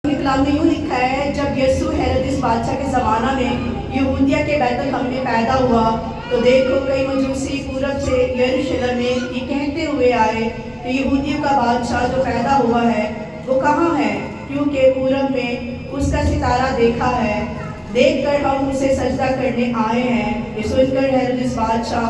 کلام میں یوں لکھا ہے، جب یسوع ہیرودس بادشاہ کے زمانہ میں یہودیہ کے بیت الحم میں پیدا ہوا تو دیکھو کئی مجوسی پورب سے یروشلم میں یہ کہتے ہوئے آئے کہ یہودیوں کا بادشاہ جو پیدا ہوا ہے وہ کہاں ہے، کیونکہ پورب میں اس کا ستارہ دیکھا ہے، دیکھ کر ہم اسے سجدہ کرنے آئے ہیں۔ یہ سن کر ہیرودس بادشاہ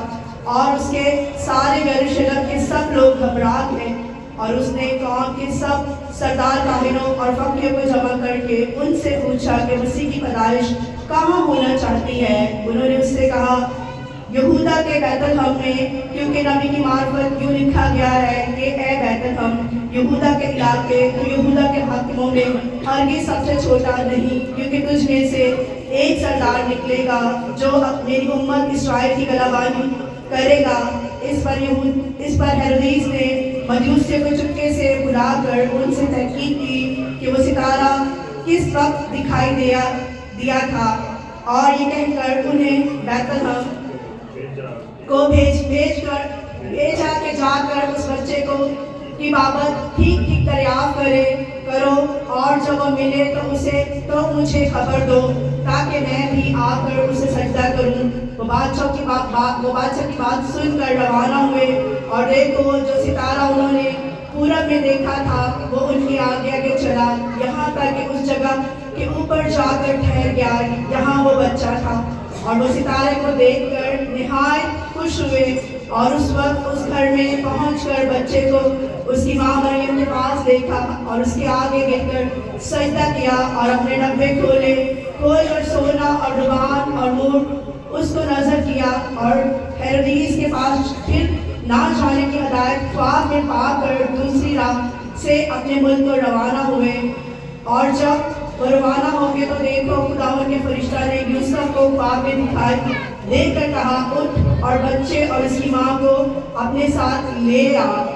اور اس کے سارے یروشلم کے سب لوگ گھبرا گئے، اور اس نے قوم کے سب سردار کاہنوں اور فقیوں کو جمع کر کے ان سے پوچھا کہ مسیح کی پیدائش کہاں ہونا چاہتی ہے۔ انہوں نے اس سے کہا، یہودا کے بیت الحم میں، کیونکہ نبی کی معرفت یوں لکھا گیا ہے کہ اے بیت الحم، یہودا کے علاقے، تو یہودا کے حاکموں میں ہرگز سب سے چھوٹا نہیں، کیونکہ تجھ میں سے ایک سردار نکلے گا جو میری امت اسرائیل کی غلبانی کرے گا۔ اس پر ہیرودیس نے مجوسیوں کو چپکے سے بلا کر ان سے تحقیق کی کہ وہ ستارہ کس وقت دکھائی دیا تھا، اور یہ کہہ کر انہیں بیت الحم کو بھیجا کہ جا کر اس بچے کی بابت ٹھیک دریافت کرو، اور جب وہ ملے تو مجھے خبر دو تاکہ میں بھی آ کر اسے سجدہ کروں۔ وہ بادشاہ کی بات سن کر روانہ ہوئے، اور دیکھو جو ستارہ انہوں نے پورب میں دیکھا تھا وہ ان کی آگے آگے چلا، یہاں تک کہ اس جگہ کے اوپر جا کر ٹھہر گیا جہاں وہ بچہ تھا، اور وہ ستارے کو دیکھ کر نہایت خوش ہوئے، اور اس وقت اس گھر میں پہنچ کر بچے کو اس کی ماں مریم کے پاس دیکھا، اور اس کے آگے گر کر سجدہ کیا، اور اپنے ڈبے کھول کر سونا اور روبان اور مور اس کو نظر کیا، اور ہیرودیس کے پاس پھر نہ جانے کی ہدایت خواب میں پا کر دوسری راہ سے اپنے ملک کو روانہ ہوئے۔ اور جب وہ روانہ ہو گئے تو دیکھو خداوند کے فرشتہ نے یوسف کو خواب میں دکھائی دیکھ کر کہا، اٹھ اور بچے اور اس کی ماں کو اپنے ساتھ لے آنے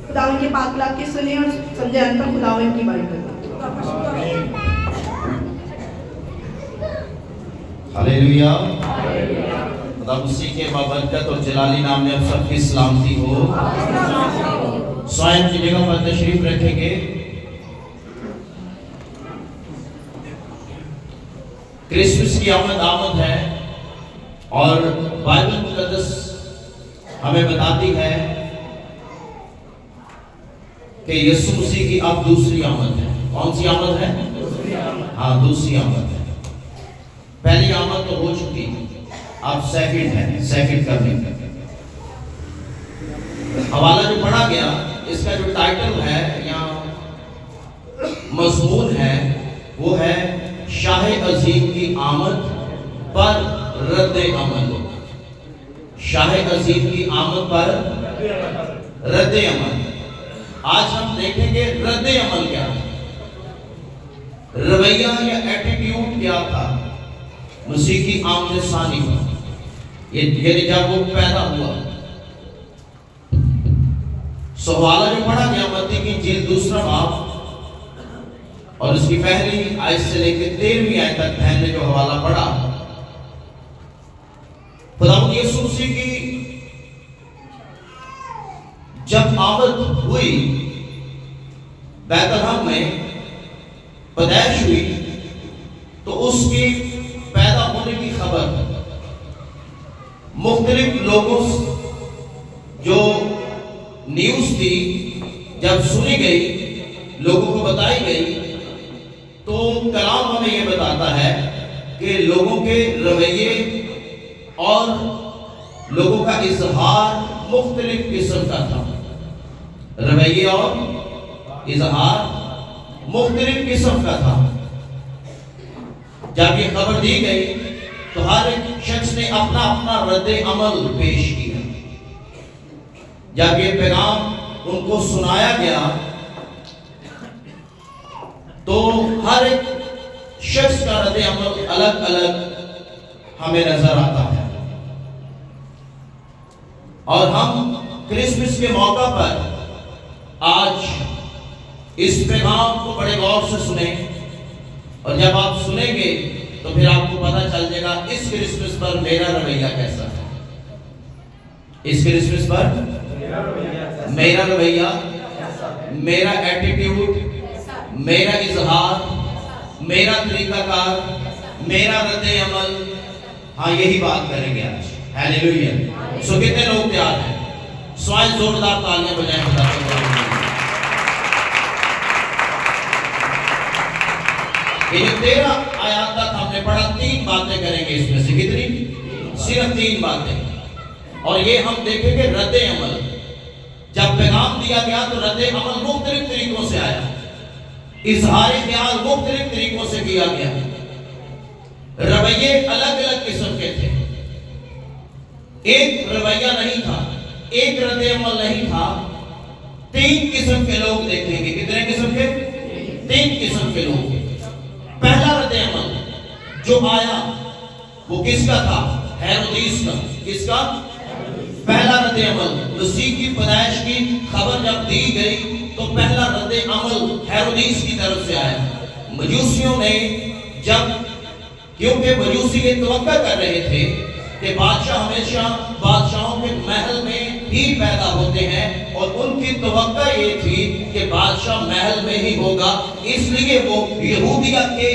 خداوند کے پاک کلام کی سنیں اور سمجھے ان پر خداوند کی برکت۔ ہلیلویا۔ خدا مسیح کے بابرکت اور جلالی نام میں اب سب کی سلامتی ہو۔ سوائم کی جگہ پر تشریف رکھیں گے۔ کرسمس کی آمد ہے، اور بائبل مقدس ہمیں بتاتی ہے کہ یسوع مسیح کی اب دوسری آمد ہے۔ کون سی آمد ہے؟ ہاں، دوسری آمد ہے۔ پہلی آمد تو ہو چکی، اب سیکنڈ ہے، سیکنڈ کمنگ۔ حوالہ جو پڑھا گیا، اس کا جو ٹائٹل ہے یا مضمون ہے وہ ہے شاہ عظیم کی آمد پر رد عمل۔ شاہ عظیم کی آمد پر رد عمل۔ آج ہم دیکھیں گے رد عمل کیا ہے، رویہ یا ایٹیٹیوڈ کیا تھا مسیح کی آمد ثانی پر، یعنی جب وہ پیدا ہوا۔ حوالہ جو پڑھا گیا متی کی انجیل 2 باب اور اس کی پہلی آیت سے لے کے 13ویں آیت تک بہن نے جو حوالہ پڑھا، خداوند یسوع مسیح کی جب آمد ہوئی، بیت الحم میں پیدائش ہوئی، تو اس کی پیدا ہونے کی خبر مختلف لوگوں جو نیوز تھی جب سنی گئی، لوگوں کو بتائی گئی، تو کلام ہمیں یہ بتاتا ہے کہ لوگوں کے رویے اور لوگوں کا اظہار مختلف قسم کا تھا۔ رویے اور اظہار مختلف قسم کا تھا۔ جب یہ خبر دی گئی تو ہر ایک شخص نے اپنا اپنا رد عمل پیش کیا۔ جب یہ پیغام ان کو سنایا گیا تو ہر ایک شخص کا رد عمل الگ الگ ہمیں نظر آتا ہے، اور ہم کرسمس کے موقع پر آج اس پیغام کو بڑے غور سے سنیں، اور جب آپ سنیں گے تو پھر آپ کو پتا چل جائے گا اس کرسمس پر میرا رویہ کیسا ہے. اس کرسمس پر میرا رویہ, میرا ایٹیٹیوڈ, میرا اظہار, میرا طریقہ کار, میرا رد عمل, ہاں یہی بات کریں گے آج. ہیلیلویا. سو کتنے لوگ تیار ہیں؟ سوائے زوردار تالیاں بجائیں خدا کے. یہ جو 13 آیات تک ہم نے پڑھا 3 باتیں کریں گے اس میں سے. کتنی؟ صرف 3 باتیں. اور یہ ہم دیکھیں گے رد عمل. جب پیغام دیا گیا تو رد عمل مختلف طریقوں سے آیا, اظہار خیال مختلف طریقوں سے کیا گیا, رویے الگ الگ قسم کے تھے. ایک رویہ نہیں تھا, ایک رد عمل نہیں تھا. 3 قسم کے لوگ دیکھیں گے. کتنے قسم کے؟ 3 قسم کے لوگ. پہلا رد عمل جو آیا وہ کس کا تھا؟ ہیرودیس کا. کس کا؟ پہلا رد عمل مسیح کی پیدائش کی خبر جب دی گئی تو پہلا رد عمل ہیرودیس کی طرف سے آیا. مجوسیوں نے جب, کیونکہ مجوسی یہ توقع کر رہے تھے کہ بادشاہ ہمیشہ بادشاہوں کے محل میں ہی پیدا ہوتے ہیں, اور ان کی توقع یہ تھی کہ بادشاہ محل میں ہی ہوگا, اس لیے وہ یہودیہ کے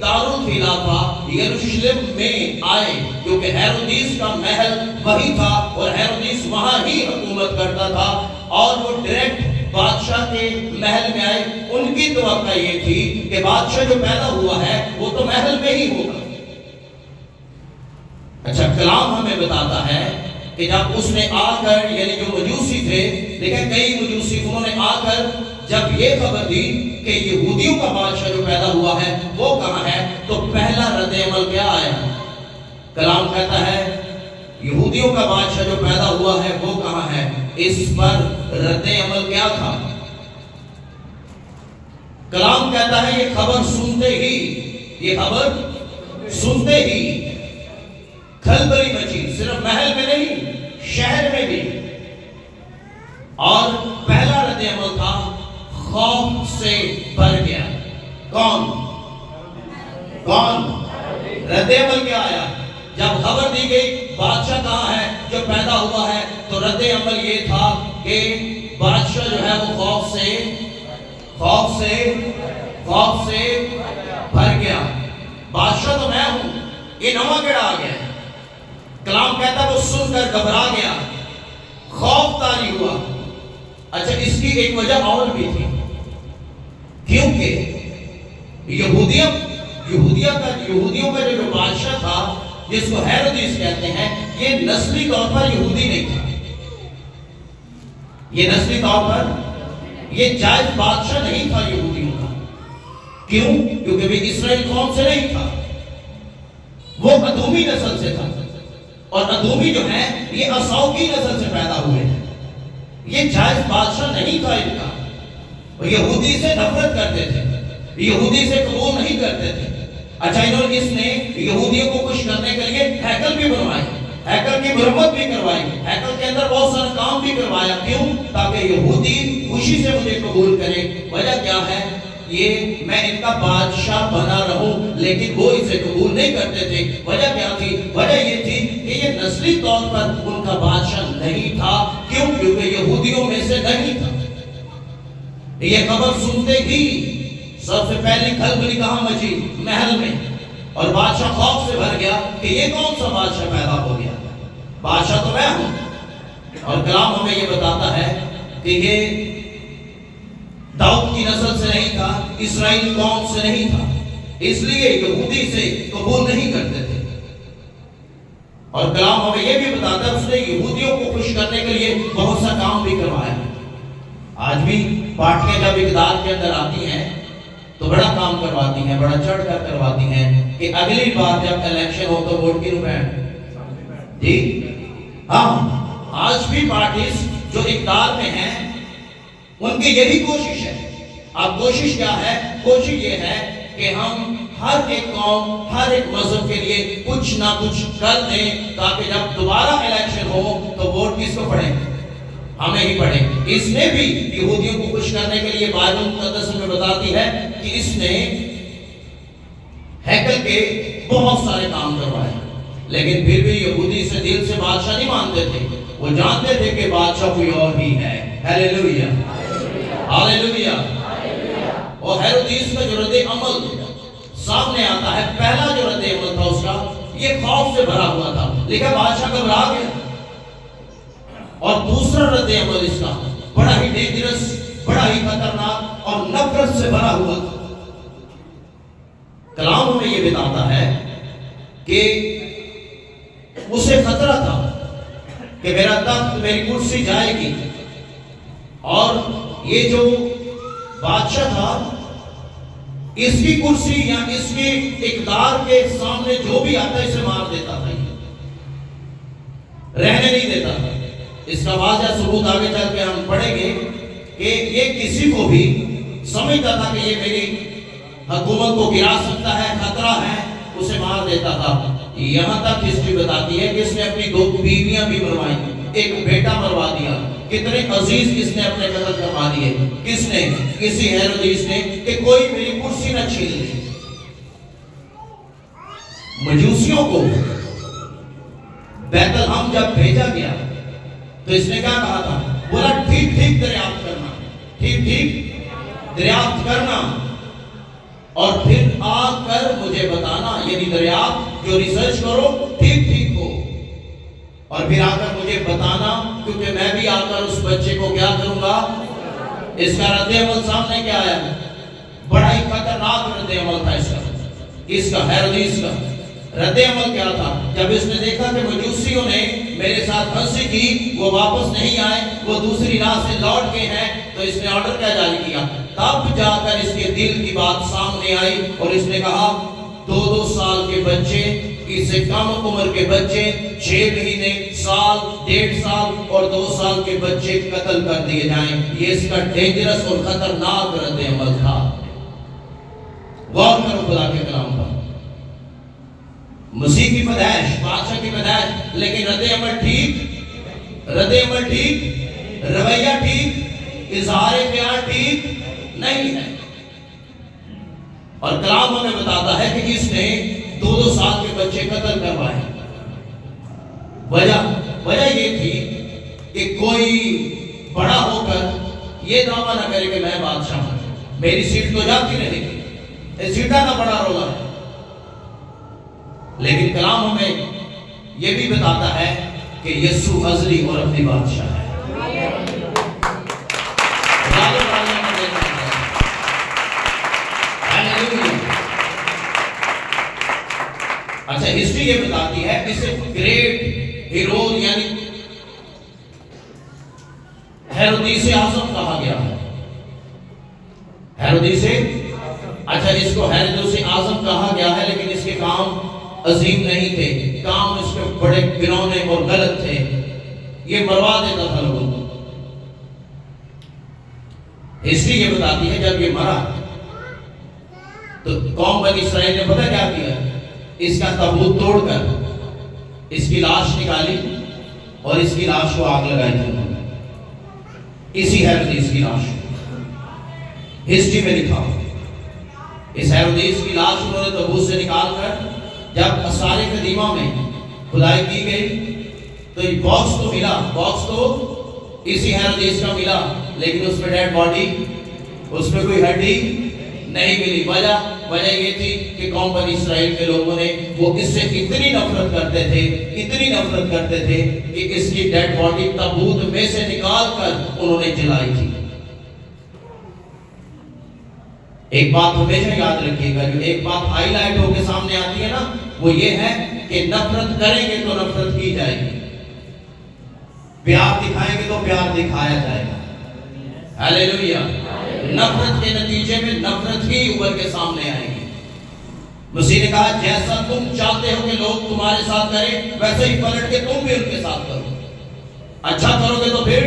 دارالخلافہ یروشلم میں آئے, کیونکہ ہیرودیس کا محل وہی تھا اور ہیرودیس وہاں ہی حکومت کرتا تھا, اور وہ ڈائریکٹ بادشاہ کے محل میں آئے. ان کی توقع یہ تھی کہ بادشاہ جو پیدا ہوا ہے وہ تو محل میں ہی ہوگا. اچھا, کلام ہمیں بتاتا ہے کہ جب اس نے آ کر, یعنی جو مجوسی تھے, دیکھیں کئی مجوسی, انہوں نے آ کر جب یہ خبر دی کہ یہودیوں کا بادشاہ جو پیدا ہوا ہے وہ کہاں ہے, تو پہلا رد عمل کیا آیا؟ کلام کہتا ہے یہودیوں کا بادشاہ جو پیدا ہوا ہے وہ کہاں ہے. اس پر رد عمل کیا تھا؟ کلام کہتا ہے یہ خبر سنتے ہی, یہ خبر سنتے ہی کھلبلی مچی, صرف محل میں نہیں شہر میں بھی. اور پہلا رد عمل تھا خوف سے بھر گیا. کون رد عمل کیا آیا؟ جب خبر دی گئی بادشاہ کہاں ہے جو پیدا ہوا ہے, تو رد عمل یہ تھا کہ بادشاہ جو ہے وہ خوف سے بھر گیا. بادشاہ تو میں ہوں, یہ نواں کیڑا آ گیا. کلام کہتا ہے وہ سن کر گھبرا گیا, خوف طاری ہوا. اچھا, اس کی ایک وجہ اور بھی تھی, کیونکہ یہودیوں کا جو بادشاہ تھا جس کو ہیرودیس کہتے ہیں, یہ نسلی طور پر یہودی نہیں تھا. یہ نسلی طور پر یہ جائز بادشاہ نہیں تھا یہودیوں کا. کیوں؟ کیونکہ وہ اسرائیل قوم سے نہیں تھا, وہ ادومی نسل سے تھا, اور ادومی جو ہے یہ اساؤ کی نسل سے پیدا ہوئے ہیں. یہ جائز بادشاہ نہیں تھا ان کا. وہ یہودی سے نفرت کرتے تھے, یہودی سے قبول نہیں کرتے تھے. اچھا, انہوں نے اس نے یہودیوں کو خوش کرنے کے لیے ہیکل بھی بنوائے, ہیکل کی مرمت بھی کروائی, ہیکل کے اندر بہت سارا کام بھی کروایا. کیوں؟ تاکہ یہودی خوشی سے مجھے قبول کرے. وجہ کیا ہے؟ یہ میں ان کا بادشاہ بنا رہوں, لیکن وہ اسے قبول نہیں کرتے تھے. وجہ کیا تھی؟ وجہ یہ تھی کہ یہ نسلی طور پر ان کا بادشاہ نہیں تھا. کیوں؟ کیونکہ یہودیوں میں سے نہیں تھا. یہ خبر سنتے ہی سب سے پہلی کھلبلی کہاں مچی؟ محل میں. اور بادشاہ خوف سے بھر گیا کہ یہ کون سا بادشاہ پیدا ہو گیا, بادشاہ تو میں ہوں. اور کلام ہمیں یہ بتاتا ہے کہ یہ داؤد کی نسل سے نہیں تھا, اسرائیل قوم سے نہیں تھا, اس لیے یہودی سے قبول نہیں کرتے تھے. اور کلام ہمیں یہ بھی بتاتا ہے اس نے یہودیوں کو خوش کرنے کے لیے بہت سا کام بھی کروایا. آج بھی پارٹیاں جب اقتدار کے اندر آتی ہیں تو بڑا کام کرواتی ہیں, بڑا چڑھ کر کرواتی ہیں کہ اگلی بار جب الیکشن ہو تو ووٹ کیوں پہ. جی ہاں, آج بھی پارٹیز جو اقتدار میں ہیں ان کی یہی کوشش ہے. اب کوشش کیا ہے؟ کوشش یہ ہے کہ ہم ہر ایک قوم, ہر ایک مذہب کے لیے کچھ نہ کچھ کر دیں تاکہ جب دوبارہ الیکشن ہو تو ووٹ کس کو پڑے؟ ہمیں ہی پڑے. اس نے بھی یہودیوں کو خوش کرنے کے لیے بائبل مقدس میں بتاتی ہے کہ اس نے ہیکل کے بہت سارے کام کروائے، لیکن پھر بھی یہودی سے دل سے بادشاہ نہیں مانتے تھے، وہ جانتے تھے کہ بادشاہ کوئی اور ہی ہے۔ Hallelujah, hallelujah. اور ہیرودیس کا جو رد عمل سامنے آتا ہے، پہلا جو رد عمل تھا اس کا، یہ خوف سے بھرا ہوا تھا، لیکن بادشاہ گھبرا گیا۔ اور دوسرا رد عمل اس کا بڑا ہی ڈینجرس، بڑا ہی خطرناک اور نفرت سے بھرا ہوا تھا۔ کلام ہمیں یہ بتاتا ہے کہ اسے خطرہ تھا کہ میرا تخت، میری کرسی جائے گی، اور یہ جو بادشاہ تھا اس کی کرسی یا اس کی اقتدار کے سامنے جو بھی آتا اسے مار دیتا تھا، رہنے نہیں دیتا تھا۔ اس کا واضح ثبوت آگے چل کے ہم پڑھیں گے کہ یہ کسی کو بھی سمجھتا تھا کہ یہ میری حکومت کو گرا سکتا ہے، خطرہ ہے، اسے مار دیتا تھا۔ یہاں تک ہسٹری بتاتی ہے کہ اس نے اپنی 2 بیویاں بھی مروائی، ایک بیٹا مروا دیا۔ کتنے عزیز اس نے اپنے قتل کروا دیے، کس نے؟ کسی ہیرودیس نے، کہ کوئی میری کرسی نہ چھین لے۔ مجوسیوں کو بیت لحم جب بھیجا گیا تو اس نے کیا کہا تھا؟ بولا ٹھیک ٹھیک دریافت کرنا، ٹھیک ٹھیک دریافت کرنا، اور پھر آ کر مجھے بتانا، یعنی دریافت جو ریسرچ کرو ٹھیک ٹھیک ہو، اور پھر آ کر مجھے بتانا، کیونکہ میں بھی آ کر اس بچے کو کیا کروں گا۔ اس کا رد عمل سامنے کیا آیا؟ بڑا ہی خطرناک رد عمل تھا اس کا ہیرودیس کا۔ رد عمل کیا تھا؟ جب اس نے دیکھا کہ مجوسیوں نے میرے ساتھ ہنسی کی، وہ واپس نہیں آئے، وہ دوسری راہ سے لوٹ گئے ہیں، تو اس نے آرڈر کیا جاری کیا؟ تب جا کر اس کے دل کی بات سامنے آئی، اور اس نے کہا 2 سال کے بچے، اس سے کم عمر کے بچے، 6 مہینے، سال، 1.5 سال اور 2 سال کے بچے قتل کر دیے جائیں۔ یہ اس کا ڈینجرس اور خطرناک رد عمل تھا۔ غور کرو خدا کے کلام پر۔ مسیح کی پیدائش، بادشاہ کی پیدائش، لیکن رد عمل ٹھیک، رد عمل ٹھیک، رویہ ٹھیک، اظہار پیار ٹھیک نہیں ہے۔ اور کلام ہمیں بتاتا ہے کہ اس نے 2 سال کے بچے قتل کروائے۔ وجہ یہ تھی کہ کوئی بڑا ہو کر یہ دعویٰ نہ کرے کہ میں بادشاہ ہوں، میری سیٹ تو جاتی رہے گی، یہ سیٹا نہ بڑا رولا ہے۔ لیکن کلام ہمیں یہ بھی بتاتا ہے کہ یسوع ازلی اور ابدی بادشاہ ہے۔ اچھا، ہسٹری یہ بتاتی ہے کہ اسے گریٹ ہیرو یعنی ہیرودیس اعظم کہا گیا ہے۔ ہیرودیس، اچھا اس کو ہیرودیس اعظم کہا گیا ہے، لیکن اس کے کام عظیم نہیں تھے، کام اس کے بڑے گنونے اور غلط تھے، یہ مروا دیتا تھا لوگوں کو۔ ہسٹری یہ بتاتی ہے جب یہ مرا تو قوم بنی اسرائیل نے پتہ کیا کیا؟ اس کا تابوت توڑ کر اس کی لاش نکالی اور اس کی لاش کو آگ لگائی تھی انہوں نے، اسی ہیرودیس کی لاش۔ ہسٹری میں لکھا اس ہیرودیس کی لاش انہوں نے تابوت سے نکال کر جب آثار قدیمہ میں کھدائی کی گئی تو یہ باکس تو ملا، باکس تو اسی ہیرودیس کا ملا، لیکن اس میں ڈیڈ باڈی، اس میں کوئی ہڈی نہیں ملی۔ وجہ یہ تھی کہ قوم بنی اسرائیل کے لوگوں نے وہ اس سے اتنی نفرت کرتے تھے، اتنی نفرت کرتے تھے کہ اس کی ڈیڈ باڈی تابوت میں سے نکال کر انہوں نے جلائی تھی۔ ایک بات ہمیشہ یاد رکھیے گا، جو ایک بات ہائی لائٹ ہو کے سامنے آتی ہے نا، وہ یہ ہے کہ نفرت کریں گے تو نفرت کی جائے گی، پیار دکھائیں گے تو پیار دکھایا جائے گا۔ ہیلیلویا۔ نفرت کے نتیجے میں نفرت ہی ابھر کے سامنے آئے گی۔ مسیح نے کہا جیسا تم چاہتے ہو کہ لوگ تمہارے ساتھ کریں، ویسے ہی پلٹ کے تم بھی ان کے ساتھ کرو۔ اچھا کرو گے تو پھر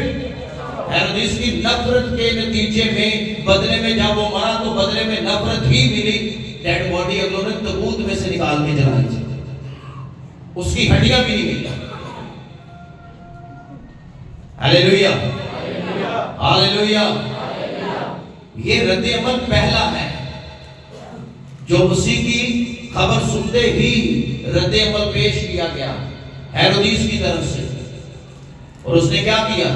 ہیرودیس کی نفرت کے نتیجے میں بدلے میں جب وہ مرا تو بدلے میں نفرت ہی ملی۔ ڈیڈ باڈی انہوں نے تابوت میں سے نکال کے جلائی تھی، اس کی ہڈیاں بھی نہیں ملی۔ Hallelujah, hallelujah. یہ رد عمل پہلا ہے جو مسیح کی خبر سنتے ہی رد عمل پیش کیا گیا ہیرودیس کی طرف سے، اور اس نے کیا کیا؟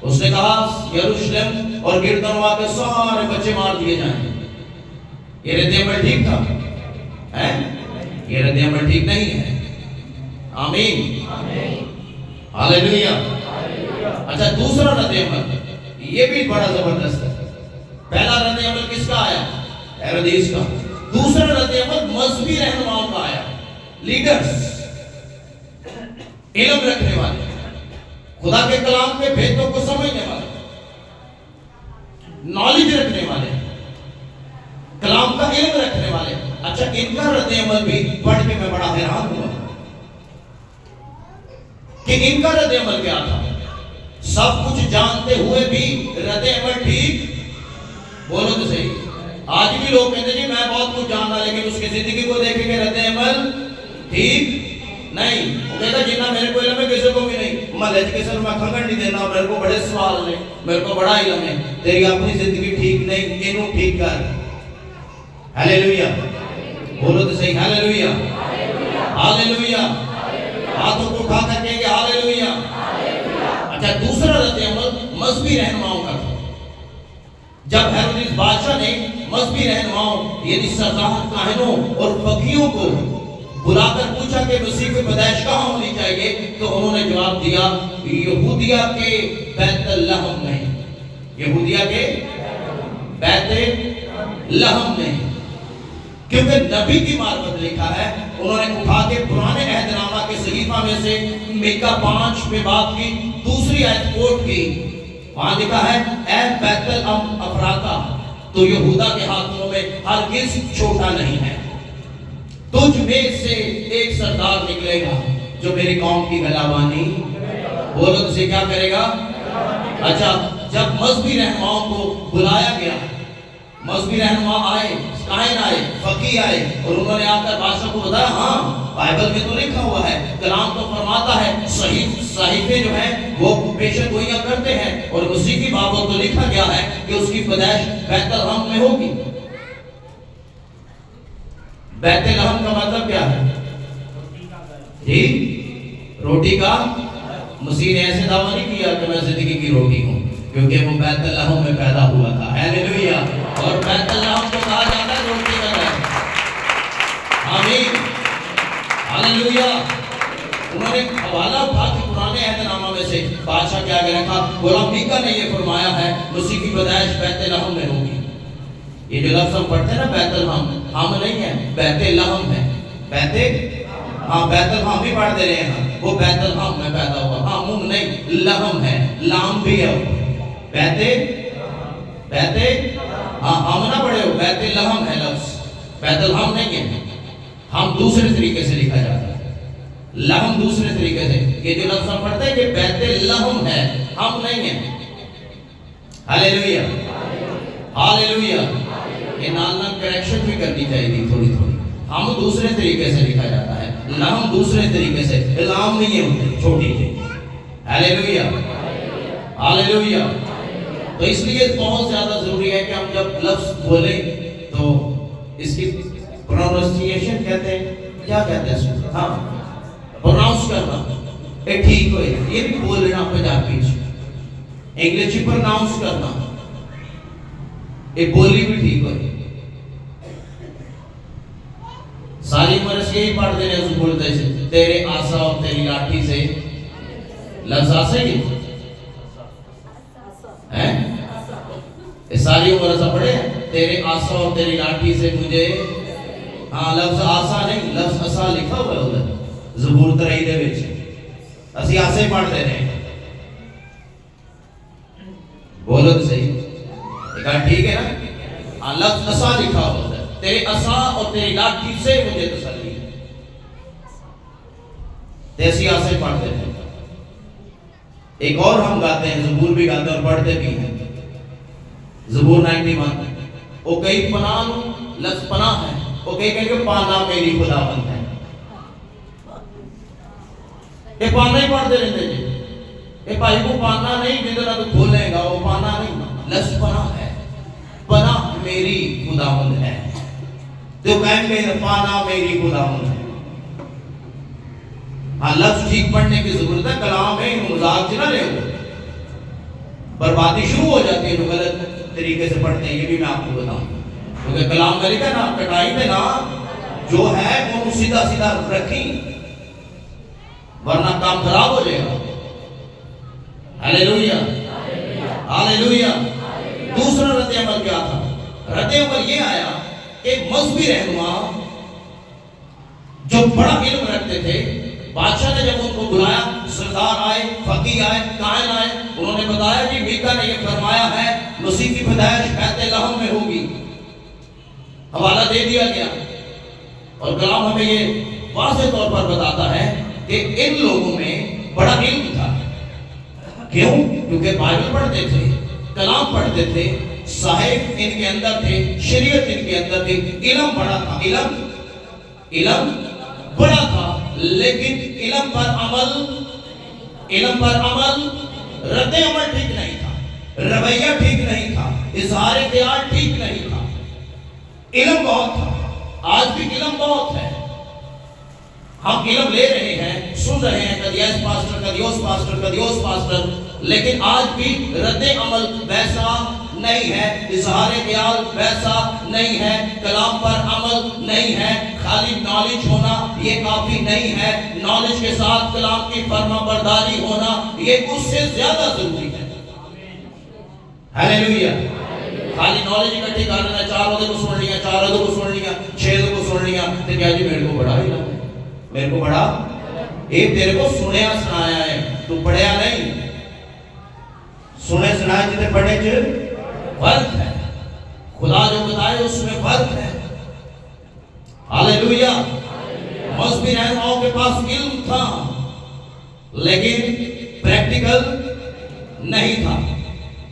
اس نے کہا یروشلم اور گردنوا کے سارے بچے مار دیے جائیں۔ یہ رد عمل ٹھیک تھا؟ یہ رد عمل ٹھیک نہیں ہے۔ آمین، ہاللیلویہ۔ اچھا، دوسرا رد عمل یہ بھی بڑا زبردست ہے۔ پہلا رد عمل کس کا آیا؟ ہیرودیس کا۔ دوسرا رد عمل مذہبی رہنماؤں کا آیا، لیڈرز، علم رکھنے والے، خدا کے کلام کے بھیدوں کو سمجھنے والے، نالج رکھنے والے، کلام کا علم رکھنے والے۔ اچھا، ان کا رد عمل بھی پڑھ کے میں بڑا حیران ہوا کہ ان کا رد عمل کیا تھا؟ سب کچھ جانتے ہوئے بھی رد عمل ٹھیک؟ بولو تو صحیح۔ آج بھی لوگ کہتے ہیں جی میں بہت کچھ جاننا، لیکن اس کی زندگی کو دیکھیں گے رد عمل ٹھیک نہیں۔ وہ کہتا جنہ میرے کو علم ہے کسی کو بھی نہیں، میں ایجوکیشن میں کھنگن نہیں دینا، میرے کو بڑے سوال ہیں، میرے کو بڑا علم ہے۔ تیری اپنی زندگی ٹھیک نہیں، انہوں ٹھیک کر۔ ہاللیلویہ، بولو تو صحیح، ہاللیلویہ، ہاللیلویہ۔ ہاتھوں کو اٹھا کر کہیں گے ہاللیلویہ۔ اچھا، دوسرا رد عمل مذہبی رہنماؤں کا تھا۔ جب ہیرودیس بادشاہ نے مذہبی رہنماؤں یعنی سردار کاہنوں اور فقیہوں کو بلا کر پوچھا کہ مسیح کی پیدائش کہاں ہونی چاہیے، تو انہوں نے جواب دیا یہودیہ کے بیت لحم میں، یہودیہ کے بیت لحم میں، کیونکہ نبی کی معرفت لکھا ہے۔ انہوں نے اٹھا کے پرانے عہد نامہ کے صحیفہ میں سے میکا 5 میں بات کی، دوسری آیت کوٹ کی، وہاں لکھا ہے اے بیت لحم افراتا، تو یہودا کے ہاتھوں میں ہرگز چھوٹا نہیں ہے، تجھ میں سے ایک سردار نکلے گا جو میری قوم کی گلابانی، بولو تو سے کیا کرے گا؟ اچھا، جب مذہبی رہنماؤں کو بلایا گیا، مذہبی رہنما آئے، کاہن آئے، فقیہ آئے، اور انہوں نے آ کر بادشاہ کو بتایا ہاں بائبل میں تو لکھا ہوا ہے، کلام تو فرماتا ہے، صحیفے جو ہیں وہ پیشن گوئیاں کرتے ہیں، اور اسی کی بابت تو لکھا گیا ہے کہ اس کی پیدائش بیت لحم میں ہوگی۔ بیت لحم کا مطلب کیا ہے؟ جی، روٹی کا۔ مسیح نے ایسے دعویٰ نہیں کیا کہ میں زندگی کی روٹی ہوں، کیونکہ وہ بیت لحم میں پیدا ہوا تھا۔ ہاللیلویہ۔ اور بیت لحم کو کہا جاتا ہے روٹی کا گھر۔ آمین، ہاللیلویہ۔ انہوں نے حوالہ اٹھا کے پرانے عہد نامہ میں سے بادشاہ کے آگے رکھا، غلام میکا نے یہ فرمایا ہے مسیح کی پیدائش بیت لحم میں ہوگی۔ یہ جو لفظ ہم پڑھتے ہیں نا بیت لحم، ہم نہیں ہے، بیت لحم ہے۔ بیت لحم بھی پڑھ دے رہے ہیں، وہ بیت لحم میں پیدا ہوا، ہاں منہ نہیں، لحم ہے، لام بھی ہے، ہم نہ پڑھے ہو، بیت لحم ہے لفظ، بیت لحم نہیں ہے۔ ہم دوسرے طریقے سے لکھا جاتا ہے، لحم دوسرے طریقے سے۔ یہ جو لفظ ہم پڑھتے ہیں کہ بیت لحم ہے، ہم نہیں ہیں۔ ہاللیلویہ، ہاللیلویہ۔ یہ نالنا کریکشن بھی کرنی چاہیے تھوڑی تھوڑی۔ ہم دوسرے طریقے سے لکھا جاتا ہے، لحم دوسرے طریقے سے، لام نہیں ہے ہوتے چھوٹی سی۔ ہاللیلویہ، ہاللیلویہ۔ تو اس لیے بہت زیادہ ضروری ہے کہ ہم جب لفظ بولیں تو اس کی پروننسیشن کہتے ہیں، کیا کہتے ہیں اس کو؟ ہاں، پروناؤنس کرنا ٹھیک ہوئے، یہ بھی بولنا پنجابی انگلش پروناؤنس کرنا، یہ بولی بھی ٹھیک ہوئے۔ ساری عمر اس یہی پڑھ دینے اس بولتے سے تیرے آسا اور تیری لاٹھی سے، لفظ آسا ہی ہے، ساری عمر ایسا پڑھے تیرے آسا اور تیری لاٹھی سے مجھے، ہاں لفظ آسا نہیں، لفظ اسا لکھا ہوا ہے ادھر زبور 23 دے وچ، اسی آسے پڑھ دے رہے ہیں۔ بولو تو صحیح، کہا ٹھیک ہے نا، ہاں لفظ اسا لکھا ہوا ہے، تیرے اسا اور تیری لاٹھی سے مجھے تسلی ہے، ایسی آسے پڑھ دے رہے ہیں۔ ایک اور ہم گاتے ہیں، زبور بھی گاتے ہیں اور پڑھتے بھی ہیں، زبور 91، او کئی پناہ لفظ پناہ ہے، او کئی کہیں کہ پانا میری خداوند ہے، یہ پانا ہی پڑھتے رہتے جی، یہ بھائی کو پانا نہیں جتنا تو کھولے گا، وہ پانا نہیں، لفظ پناہ ہے، پناہ میری خداوند ہے۔ تو کہیں گے پانا میری خداوند ہے. ہاں لفظ ٹھیک پڑھنے کی ضرورت ہے، کلام ہے، مذاق سے نہ لے ہو. بربادی شروع ہو جاتی ہے جو غلط طریقے سے پڑھتے ہیں، یہ بھی میں آپ کو بتاؤں. کیونکہ کلام کا لکھا نا کٹائی میں نا جو ہے وہ سیدھا سیدھا رکھیں ورنہ کام خراب ہو جائے گا. ہاللیلویا ہاللیلویا. دوسرا رد عمل کیا تھا؟ رد عمل یہ آیا کہ مذہبی رہنما جو بڑا علم رکھتے تھے، بادشاہ نے جب ان کو بلایا، سردار آئے، فقیہ آئے، کاہن آئے، انہوں نے بتایا کہ میکا نے یہ فرمایا ہے مسیح کی پیدائش بیت لحم میں ہوگی. حوالہ دے دیا گیا اور کلام ہمیں یہ واضح طور پر بتاتا ہے کہ ان لوگوں میں بڑا علم تھا. کیوں؟ کیونکہ بائبل پڑھتے تھے، کلام پڑھتے تھے، صحائف ان کے اندر تھے، شریعت ان کے اندر تھی. علم بڑا تھا، علم بڑا تھا، لیکن علم پر عمل رد عمل ٹھیک نہیں تھا، رویہ ٹھیک نہیں تھا، اظہار خیال ٹھیک نہیں تھا. علم بہت تھا، آج بھی علم بہت ہے. ہم علم لے رہے ہیں، سن رہے ہیں، کدی ایس پاسٹر، کدی اوس پاسٹر، کدی اوس پاسٹر، لیکن آج بھی رد عمل ویسا نہیں ہے، اظہار خیال ویسا نہیں ہے، کلام پر عمل نہیں ہے. خالی نالج ہونا یہ کافی نہیں ہے، نالج کے ساتھ کلام کی فرما برداری ہونا یہ اس سے زیادہ ضروری ہے. ہاللیلویا. خالی نالج اکٹھی کر لینا، 4 عدد کو سن لیا، 4 عدد کو سن لیا، 6 عدد کو سن لیا، تو کیا جی میرے کو بڑا ہی لگا، میرے کو بڑا ایک تیرے کو سنیا سنایا ہے، تو پڑھیا نہیں. سنے سنایا جتے پڑھے جو فرق ہے، خدا جو بتائے اس میں فرق ہے. ہاللیلویا. مذہبی رہنماؤں کے پاس علم تھا لیکن پریکٹیکل نہیں تھا.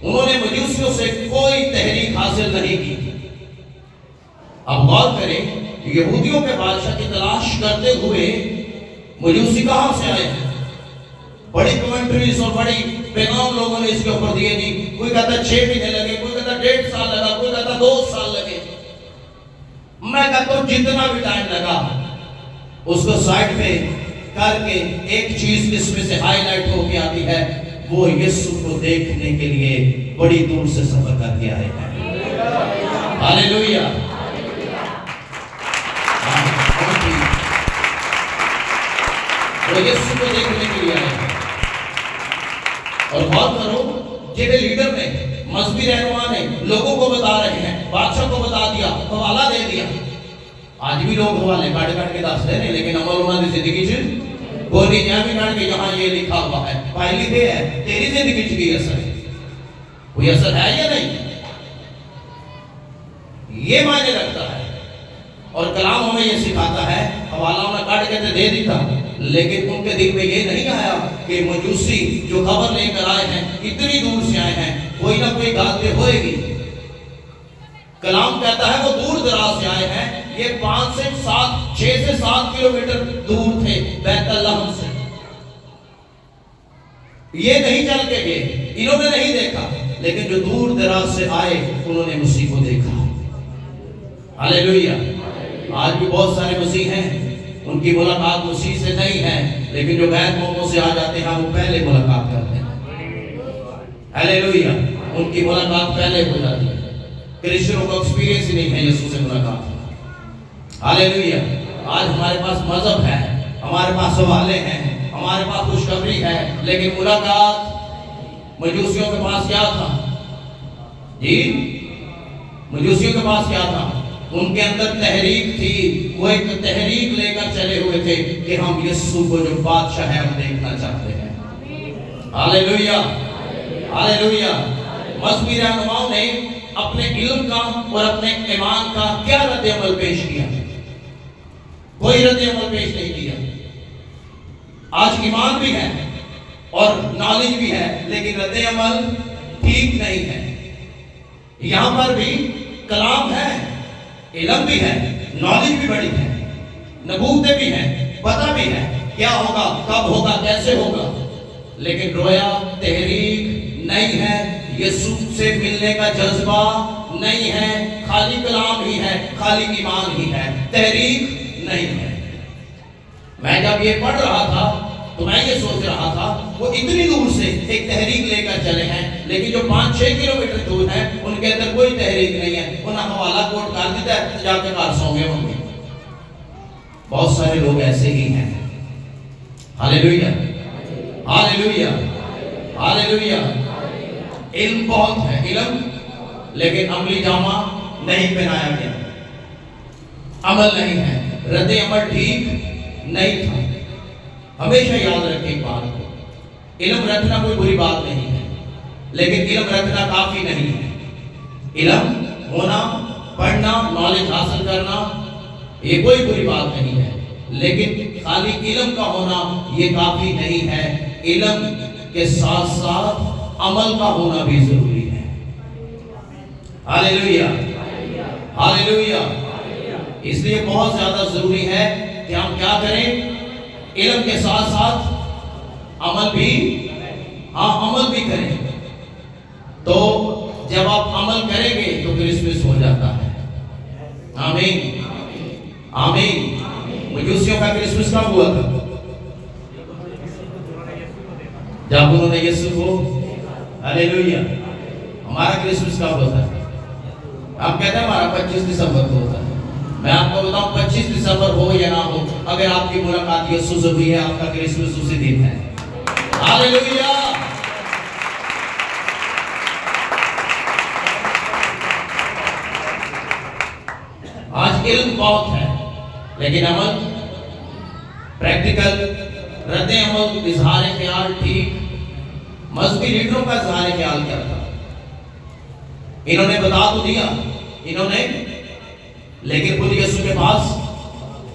انہوں نے مجوسیوں سے کوئی تحریک حاصل نہیں کی. اب غور کریں، یہودیوں کے بادشاہ کی تلاش کرتے ہوئے مجوسی کہاں سے آئے ہیں؟ بڑی کمنٹریز اور بڑی پیغام لوگوں نے اس کے اوپر دیے دی. کوئی کہتا 6 مہینے لگے، کوئی کہتا 1.5 سال لگا، کوئی کہتا 2 سال لگے. میں کہتا ہوں جتنا بھی ٹائم لگا اس کو سائٹ پہ کر کے ایک چیز اس میں سے ہائی لائٹ ہو کے آتی ہے، وہ یسوع کو دیکھنے کے لیے بڑی دور سے سفر کر کے آئے ہیں. ہاللیلویا. وہ یسوع کو دیکھنے کے لیے آئے ہیں. اور غور کرو، جنہیں لیڈر نے، مذہبی رہنما نے لوگوں کو بتا رہے ہیں، بادشاہ کو بتا دیا، حوالہ دے دیا. آج بھی لوگ حوالے کاٹ کاٹ کے دس رہے ہیں، لیکن عمل انہوں نے زندگی چ بولی جہاں بھی کاٹ کے جہاں یہ لکھا ہوا ہے پہلی دے ہے تیری زندگی چ کی اثر ہے، کوئی اثر ہے یا نہیں؟ یہ معنی رکھتا ہے. اور کلام ہمیں یہ سکھاتا ہے، حوالہ انہیں کاٹ کے دے دیتا، لیکن ان کے دل میں یہ نہیں آیا کہ مجوسی جو خبر لے کر آئے ہیں، اتنی دور سے آئے ہیں، کوئی نہ کوئی غلطی ہوئے گی. کلام کہتا ہے وہ دور دراز سے آئے ہیں. یہ 6 سے 7 کلومیٹر دور تھے بیت لحم سے. یہ نہیں چل کے گئے، انہوں نے نہیں دیکھا، لیکن جو دور دراز سے آئے انہوں نے مسیح کو دیکھا. ہاللیلویا. آج بھی بہت سارے مسیح ہیں، ان کی ملاقات مسیح سے نہیں ہے، لیکن جو غیر قوموں سے آ جاتے ہیں وہ پہلے ملاقات کرتے ہیں. ہاللیلویا. ان کی ملاقات پہلے ہو جاتی ہے. کرسچنوں کو ایکسپیرینس ہی نہیں ہے یسوع سے ملاقات. ہاللیلویا. آج ہمارے پاس مذہب ہے، ہمارے پاس حوالے ہیں، ہمارے پاس خوشخبری ہے، لیکن ملاقات مجوسیوں کے پاس کیا تھا؟ جی مجوسیوں کے پاس کیا تھا؟ ان کے اندر تحریک تھی. وہ ایک تحریک لے کر چلے ہوئے تھے کہ ہم یسوع کو جو بادشاہ ہے ہم دیکھنا چاہتے ہیں. ہاللیلویا ہاللیلویا. مذہبی رہنماؤں نے اپنے علم کا اور اپنے ایمان کا کیا رد عمل پیش کیا؟ کوئی رد عمل پیش نہیں کیا. آج ایمان بھی ہے اور نالج بھی ہے، لیکن رد عمل ٹھیک نہیں ہے. یہاں پر بھی کلام ہے، علم بھی ہے، نالج بھی بڑی ہے، نبوتیں بھی ہیں، پتہ بھی ہے کیا ہوگا، کب ہوگا، کیسے ہوگا، لیکن رویا تحریک نہیں ہے. یسوع سے ملنے کا جذبہ نہیں ہے، خالی کلام ہی ہے، خالی ایمان ہی ہے، تحریک نہیں ہے۔ میں جب یہ پڑھ رہا تھا تو میں یہ سوچ رہا تھا وہ اتنی دور سے ایک تحریک لے کر چلے ہیں، لیکن جو 5-6 کلومیٹر دور ہے ان کے اندر کوئی تحریک نہیں ہے، انہیں حوالہ کوٹ کر دیتا ہے، جا کے کار سو گئے ہوں گے۔ بہت سارے لوگ ایسے ہی ہیں۔ ہاللیلویہ، ہاللیلویہ، ہاللیلویہ۔ علم بہت ہے، علم، لیکن عملی جامہ نہیں پہنایا گیا، عمل نہیں ہے، رد عمل ٹھیک نہیں تھا۔ ہمیشہ یاد رکھیں ایک بات کو، علم رکھنا کوئی بری بات نہیں ہے، لیکن علم رکھنا کافی نہیں ہے۔ علم ہونا، پڑھنا، نالج حاصل کرنا یہ کوئی بری بات نہیں ہے، لیکن خالی علم کا ہونا یہ کافی نہیں ہے۔ علم کے ساتھ ساتھ عمل کا ہونا بھی ضروری ہے۔ ہاللیلویہ، ہاللیلویہ۔ اس لیے بہت زیادہ ضروری ہے کہ ہم کیا کریں؟ علم کے ساتھ ساتھ عمل بھی، عمل بھی کریں۔ تو جب آپ عمل کریں گے تو کرسمس ہو جاتا ہے۔ آمین، آمین۔ مجوسیوں کا کرسمس کب ہوا تھا؟ جب انہوں نے یسوع کو، ہاللیلویہ۔ ہمارا کرسمس کب ہوتا ہے؟ ہم کہتے ہیں ہمارا 25 دسمبر کو ہوتا ہے۔ میں آپ کو بتاؤں 25 دسمبر ہو یا نہ ہو، اگر آپ کی ملاقات یسوع سے ہوئی ہے آپ کا کرسمس اسی دن ہے۔ ہاللیلویہ۔ آج علم بہت ہے لیکن عمل، پریکٹیکل، رد عمل، اظہار خیال ٹھیک۔ مذہبی لیڈروں کا اظہار خیال کیا تھا؟ انہوں نے بتا تو دیا، انہوں نے، لیکن خود یسوع کے پاس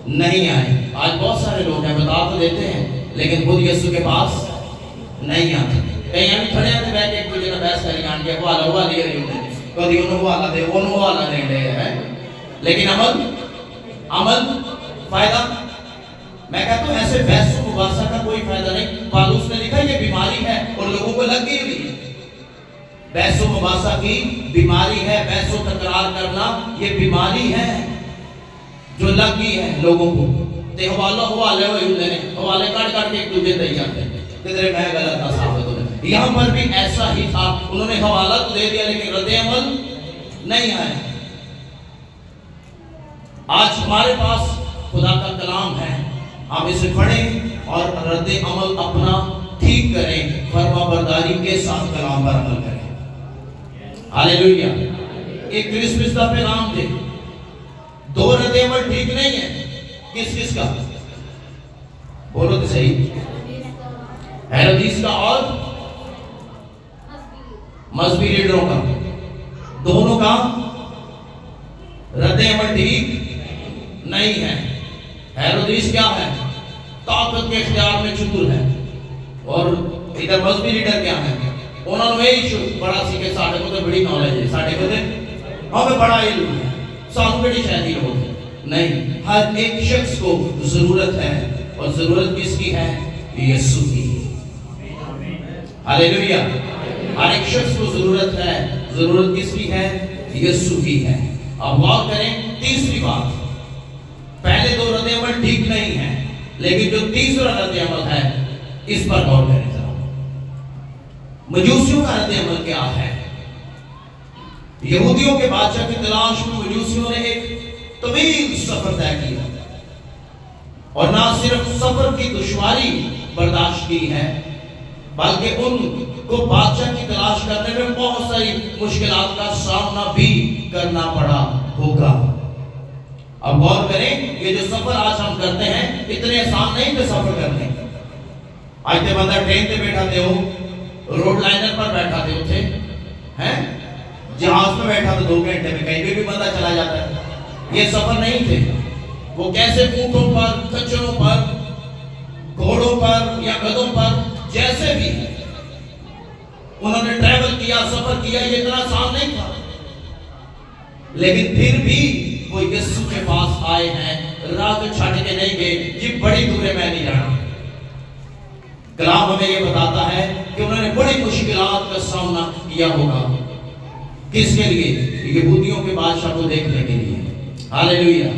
نہیں آئے۔ آج بہت سارے لوگ ہیں بتا تو دیتے ہیں لیکن خود یسوع کے پاس نہیں آتے۔ کہیں ہم کھڑے ہیں تو بیٹھ کے ایک دوسرے سے بحث کری جان کے حوالہ ہوا لیا نہیں ہوتے، کبھی انہوں حوالہ دے، انہوں حوالہ دے رہے ہیں، لیکن عمل فائدہ۔ میں کہتا ہوں ایسے بحث و مباحثہ کا کوئی فائدہ نہیں۔ پالوس نے لکھا یہ بیماری ہے اور لوگوں کو لگ گئی ہوئی ہے۔ بحث و مباحثہ کی بیماری ہے، بحث و تکرار کرنا یہ بیماری ہے جو لگ گئی ہے لوگوں کو۔ تے حوالے ہوئے ہوتے ہیں، حوالے کٹ کے ایک دوسرے دے جاتے ہیں، کدھر میں غلط تھا ثابت ہونے۔ یہاں پر بھی ایسا ہی تھا، انہوں نے حوالہ تو دے دیا لیکن رد عمل نہیں آئے۔ آج ہمارے پاس خدا کا کلام ہے، ہم اسے پڑھیں اور رد عمل اپنا ٹھیک کریں، فرما برداری کے ساتھ کلام پر عمل کریں۔ ہاللیلویہ۔ ایک کرسمس کا پیغام دے، 2 رد عمل ٹھیک نہیں ہے، کس کا؟ بولو تو صحیح۔ ہیرودیس کا اور مذہبی لیڈروں کا، دونوں کا رد عمل ٹھیک نہیں ہے۔ ہیرودیس کیا ہے؟ طاقت کے اختیار میں چتر ہے، اور ادھر مذہبی لیڈر کیا ہے؟ انہوں نے ایشو بڑا سی کے ساڑھے کو تو بڑی نالج ہے، ساڑھے کو تو ہمیں بڑا علم ہے، سانو بڑی شہدی لوگ ہے۔ نہیں، ہر ایک شخص کو ضرورت ہے، اور ضرورت کس کی ہے؟ یسوع کی۔ ہاللیلویہ۔ ہر ایک شخص کو ضرورت ہے، ضرورت کس کی ہے؟ یسوع کی ہے۔ اب غور کریں تیسری بات، پہلے 2 رد عمل ٹھیک نہیں ہے، لیکن جو تیسرا رد عمل ہے اس پر غور کریں ذرا۔ مجوسیوں کا رد عمل کیا ہے؟ یہودیوں کے بادشاہ کی تلاش میں مجوسیوں نے ایک طویل سفر طے کیا، اور نہ صرف سفر کی دشواری برداشت کی ہے بلکہ ان کو بادشاہ کی تلاش کرنے میں بہت ساری مشکلات کا سامنا بھی کرنا پڑا ہوگا۔ اب غور کریں، یہ جو سفر آج ہم کرتے ہیں اتنے آسان نہیں تھے سفر کرنے۔ آج تے بندہ ٹرین تے بیٹھا تے ہو، روڈ لائنر پر بیٹھا تے ہوتے ہیں، جہاز میں بیٹھا تو 2 گھنٹے میں کہیں بھی بندہ چلا جاتا ہے۔ یہ سفر نہیں تھے، وہ کیسے اونٹوں پر، کچروں پر، گھوڑوں پر یا گدھوں پر، جیسے بھی انہوں نے ٹریول کیا، سفر کیا، یہ اتنا آسان نہیں تھا، لیکن پھر بھی وہ یسوع کے پاس آئے ہیں، راہ کو چھاڑ کے نہیں گئے جی بڑی دور ہے میں نہیں جانا۔ کلام ہمیں یہ بتاتا ہے کہ انہوں نے بڑی مشکلات کا سامنا کیا ہوگا، کس کے لیے؟ یہودیوں کے بادشاہ کو دیکھنے کے لیے. ہاللیلویا.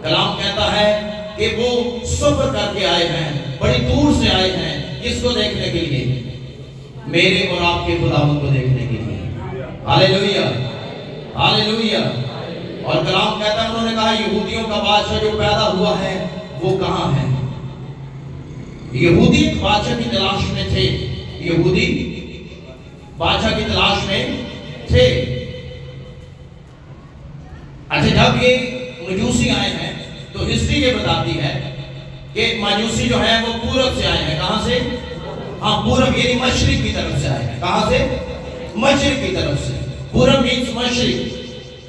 کلام کہتا ہے کہ وہ سفر کر کے آئے ہیں, بڑی دور سے آئے ہیں. کس کو دیکھنے کے لیے؟ میرے اور آپ کے خداوند کو دیکھنے کے لیے. ہاللیلویا. ہاللیلویا. اور کلام کہتا ہے انہوں نے کہا یہودیوں کا بادشاہ جو پیدا ہوا ہے وہ کہاں ہے؟ یہودی ایک بادشاہ کی تلاش میں تھے. یہودی بادشاہ کی تلاش میں تھے. اچھا, جب یہ مجوسی آئے ہیں تو ہسٹری یہ بتاتی ہے کہ مجوسی جو ہیں وہ پورب سے آئے ہیں. کہاں سے؟ ہاں, پورب یعنی مشرق کی طرف سے آئے ہیں. کہاں سے؟ مشرق کی طرف سے. پورب مینس مشرق.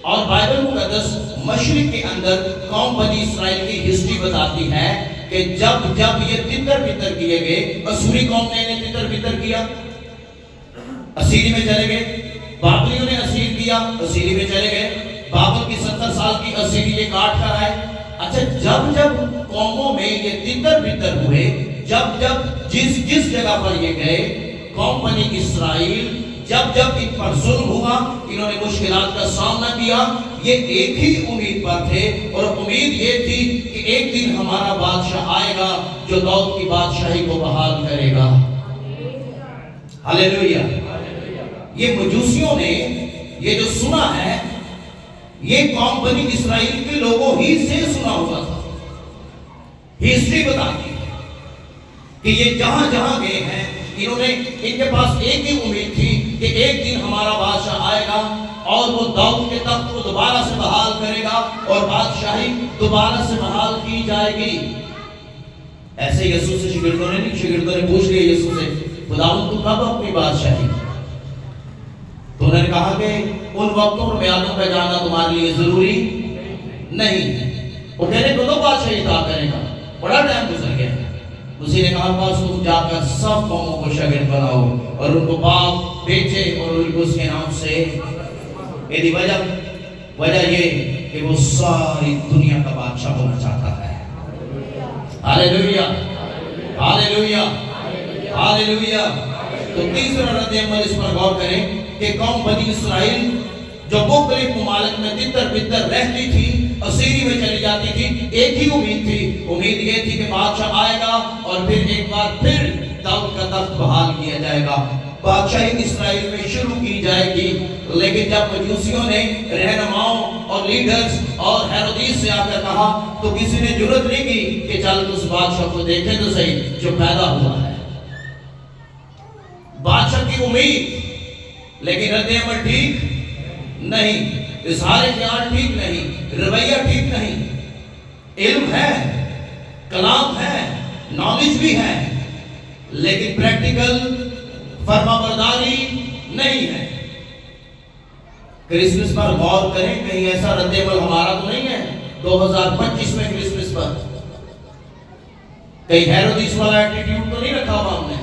اور بائبل مقدس مشرق کے اندر قوم بنی اسرائیل کی ہسٹری بتاتی ہے کہ جب یہ تتر بتر کیے گئے, اسوری قوم نے انہیں تتر بتر کیا, اسیری میں چلے گئے. بابلیوں نے اسیر کیا, اسیری میں چلے گئے. بابل کی 70 سال کی اسیری یہ کاٹ کر آئے. اچھا, جب قوموں میں یہ تتر بتر ہوئے, جب جس جگہ پر یہ گئے, قوم بنی اسرائیل جب ان پر ظلم ہوا, انہوں نے مشکلات کا سامنا کیا, یہ ایک ہی امید پر تھے, اور امید یہ تھی کہ ایک دن ہمارا بادشاہ آئے گا جو داؤد کی بادشاہی کو بحال کرے گا. ہاللیلویا. یہ مجوسیوں نے یہ جو سنا ہے یہ قوم بنی اسرائیل کے لوگوں ہی سے سنا ہوا تھا. ہسٹری بتاتی ہے کہ یہ جہاں جہاں گئے ہیں انہوں نے, ان کے پاس ایک ہی امید تھی کہ ایک دن ہمارا بادشاہ آئے گا اور وہ داؤد کے تخت کو دوبارہ سے بحال کرے گا اور بادشاہی دوبارہ سے بحال کی جائے گی. ایسے یسوع سے شاگردوں نے پوچھ لیا یسوع سے, خداوند تو کب اپنی بادشاہی؟ تو انہوں نے کہا کہ ان وقتوں اور میعادوں پہ جاننا تمہارے لیے ضروری نہیں. وہ کہنے کو تو بادشاہی عطا کرے گا, بڑا ٹائم گزر گیا. اسی نے کہا بس تم جا کر سب قوموں کو شاگرد بناؤ اور ان کو باپ بیٹے اور ان کو اس کے نام سے. یعنی وجہ یہ کہ وہ ساری دنیا کا بادشاہ ہونا چاہتا ہے. ہاللیلویا. ہاللیلویا. ہاللیلویا. تو تیسرا رد عمل اس پر غور کریں کہ قوم بنی اسرائیل جو مختلف ممالک میں تتر بتر رہتی تھی, اسیری میں چلی جاتی تھی, ایک ہی امید تھی. امید یہ تھی کہ بادشاہ آئے گا اور پھر ایک بار پھر داؤد کا تخت بحال کیا جائے گا, بادشاہی اسرائیل میں شروع کی جائے گی. لیکن جب مجوسیوں نے رہنماؤں اور لیڈرز اور ہیرودیس سے آ کر کہا تو کسی نے جرأت نہیں کی کہ چل اس بادشاہ کو دیکھیں تو صحیح جو پیدا ہوا ہے. بادشاہ کی امید, لیکن رد عمل ٹھیک نہیں, اظہار خیال ٹھیک نہیں, رویہ ٹھیک نہیں. علم ہے, کلام ہے, نالج بھی ہے, لیکن پریکٹیکل فرما برداری نہیں ہے. کرسمس پر غور کریں, کہیں ایسا رد عمل ہمارا تو نہیں ہے 2025 میں کرسمس پر کہیں ہیرودیس والا ایٹیٹیوڈ تو نہیں رکھا ہوا ہم نے,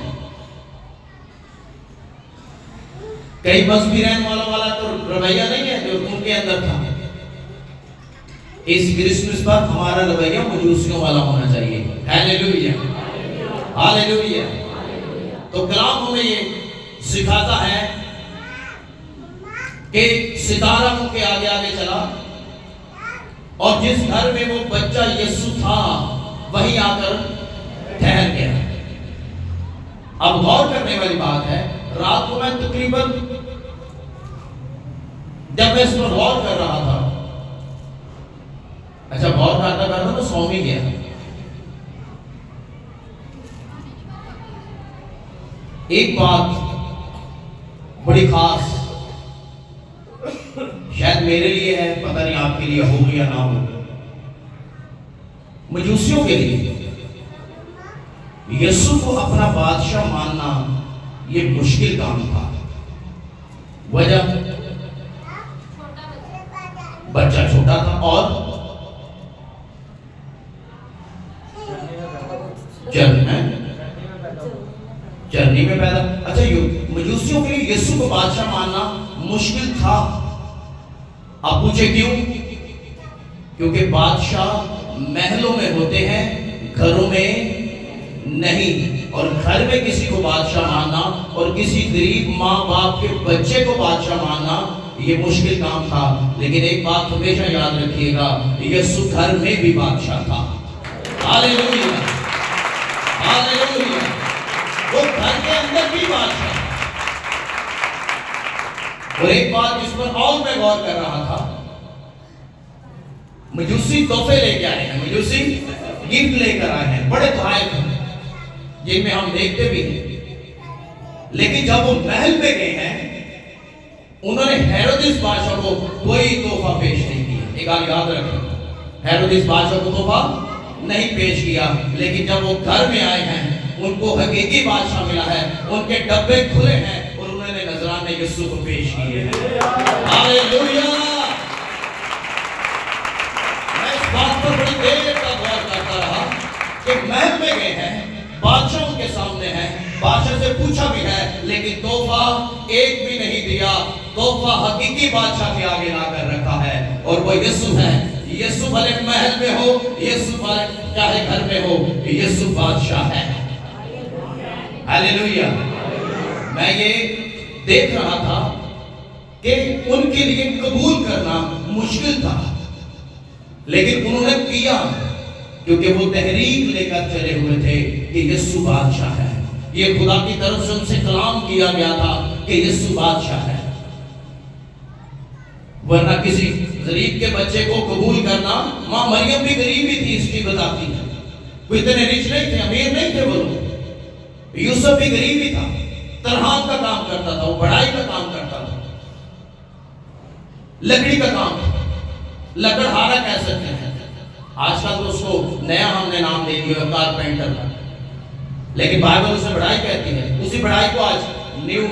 کئی مذہبی رہن والا تو رویہ نہیں ہے جو ان کے اندر تھا. اس کرسمس پر ہمارا رویہ مجوسیوں والا ہونا چاہیے. ہاللیلویا. ہاللیلویا. تو کلام ہمیں یہ سکھاتا ہے کہ ستارہ ان کے آگے آگے چلا اور جس گھر میں وہ بچہ یسوع تھا وہیں آ کر ٹھہر گیا. اب غور کرنے والی بات ہے, رات کو میں تقریباً جب میں اس پر غور کر رہا تھا, اچھا غور کرتا تو سو بھی گیا. ایک بات بڑی خاص شاید میرے لیے ہے, پتہ نہیں آپ کے لیے ہو یا نہ ہو. مجوسیوں کے لیے یسوع کو اپنا بادشاہ ماننا یہ مشکل کام تھا. وجہ بچہ چھوٹا تھا اور جرنی میں پیدا. اچھا مجوسیوں کے لیے یسوع کو بادشاہ ماننا مشکل تھا. آپ پوچھے کیوں؟ کیونکہ بادشاہ محلوں میں ہوتے ہیں, گھروں میں نہیں. اور گھر میں کسی کو بادشاہ ماننا اور کسی غریب ماں باپ کے بچے کو بادشاہ ماننا یہ مشکل کام تھا، لیکن ایک بات ہمیشہ یاد رکھیے گا، یسوع گھر میں بھی بادشاہ تھا۔ ہاللیلویہ، ہاللیلویہ، وہ گھر کے اندر بھی بادشاہ تھا۔ اور ایک بات جس پر اور میں غور کر رہا تھا، مجوسی تحفے لے کے آئے ہیں، مجوسی گفٹ لے کر آئے ہیں، بڑے تحائف ہیں جن میں ہم دیکھتے بھی ہیں، لیکن جب وہ محل پہ گئے ہیں انہوں نے ہیرودس بادشاہ کو کوئی تحفہ پیش نہیں کیا۔ ایک بات یاد رکھیں، ہیرودس بادشاہ کو تحفہ نہیں پیش کیا، لیکن جب وہ گھر میں آئے ہیں ان کو حقیقی بادشاہ ملا ہے، ان کے ڈبے کھلے ہیں اور انہوں نے نذرانے یسوع کو پیش کیے ہیں۔ ہاللیلویہ، میں اس بات پر بڑی دیر تک غور کرتا رہا کہ محل میں گئے ہیں، بادشاہ ان کے سامنے ہے، بادشاہ سے پوچھا بھی ہے، لیکن تحفہ ایک بھی نہیں دیا۔ تحفہ حقیقی بادشاہ کے آگے لا کر رکھا ہے، اور وہ یسوع ہے۔ یسوع بھلے محل میں ہو، یسوع چاہے گھر میں ہو، یسوع بادشاہ ہے۔ ہاللیلویہ، میں یہ دیکھ رہا تھا کہ ان کے لیے قبول کرنا مشکل تھا، لیکن انہوں نے کیا، کیونکہ وہ تحریک لے کر چلے ہوئے تھے کہ یسوع بادشاہ ہے۔ یہ خدا کی طرف سے ان سے کلام کیا گیا تھا کہ یسوع بادشاہ ہے، ورنہ کسی غریب کے بچے کو قبول کرنا، ماں مریم بھی غریب ہی تھی، ہسٹری بتاتی ہے، وہ اتنے رچ نہیں تھے، امیر نہیں تھے وہ لوگ۔ یوسف بھی غریب ہی تھا، ترہان کا کام کرتا تھا، وہ بڑھائی کا کام کرتا تھا، لکڑی کا کام، لکڑہارا کہہ سکتے ہیں، آج کل تو اس کو نیا ہم نے نام دے دیا کارپینٹر کا، لیکن بائبل اسے بڑھائی کہتی ہے۔ اسی بڑھائی کو آج نیو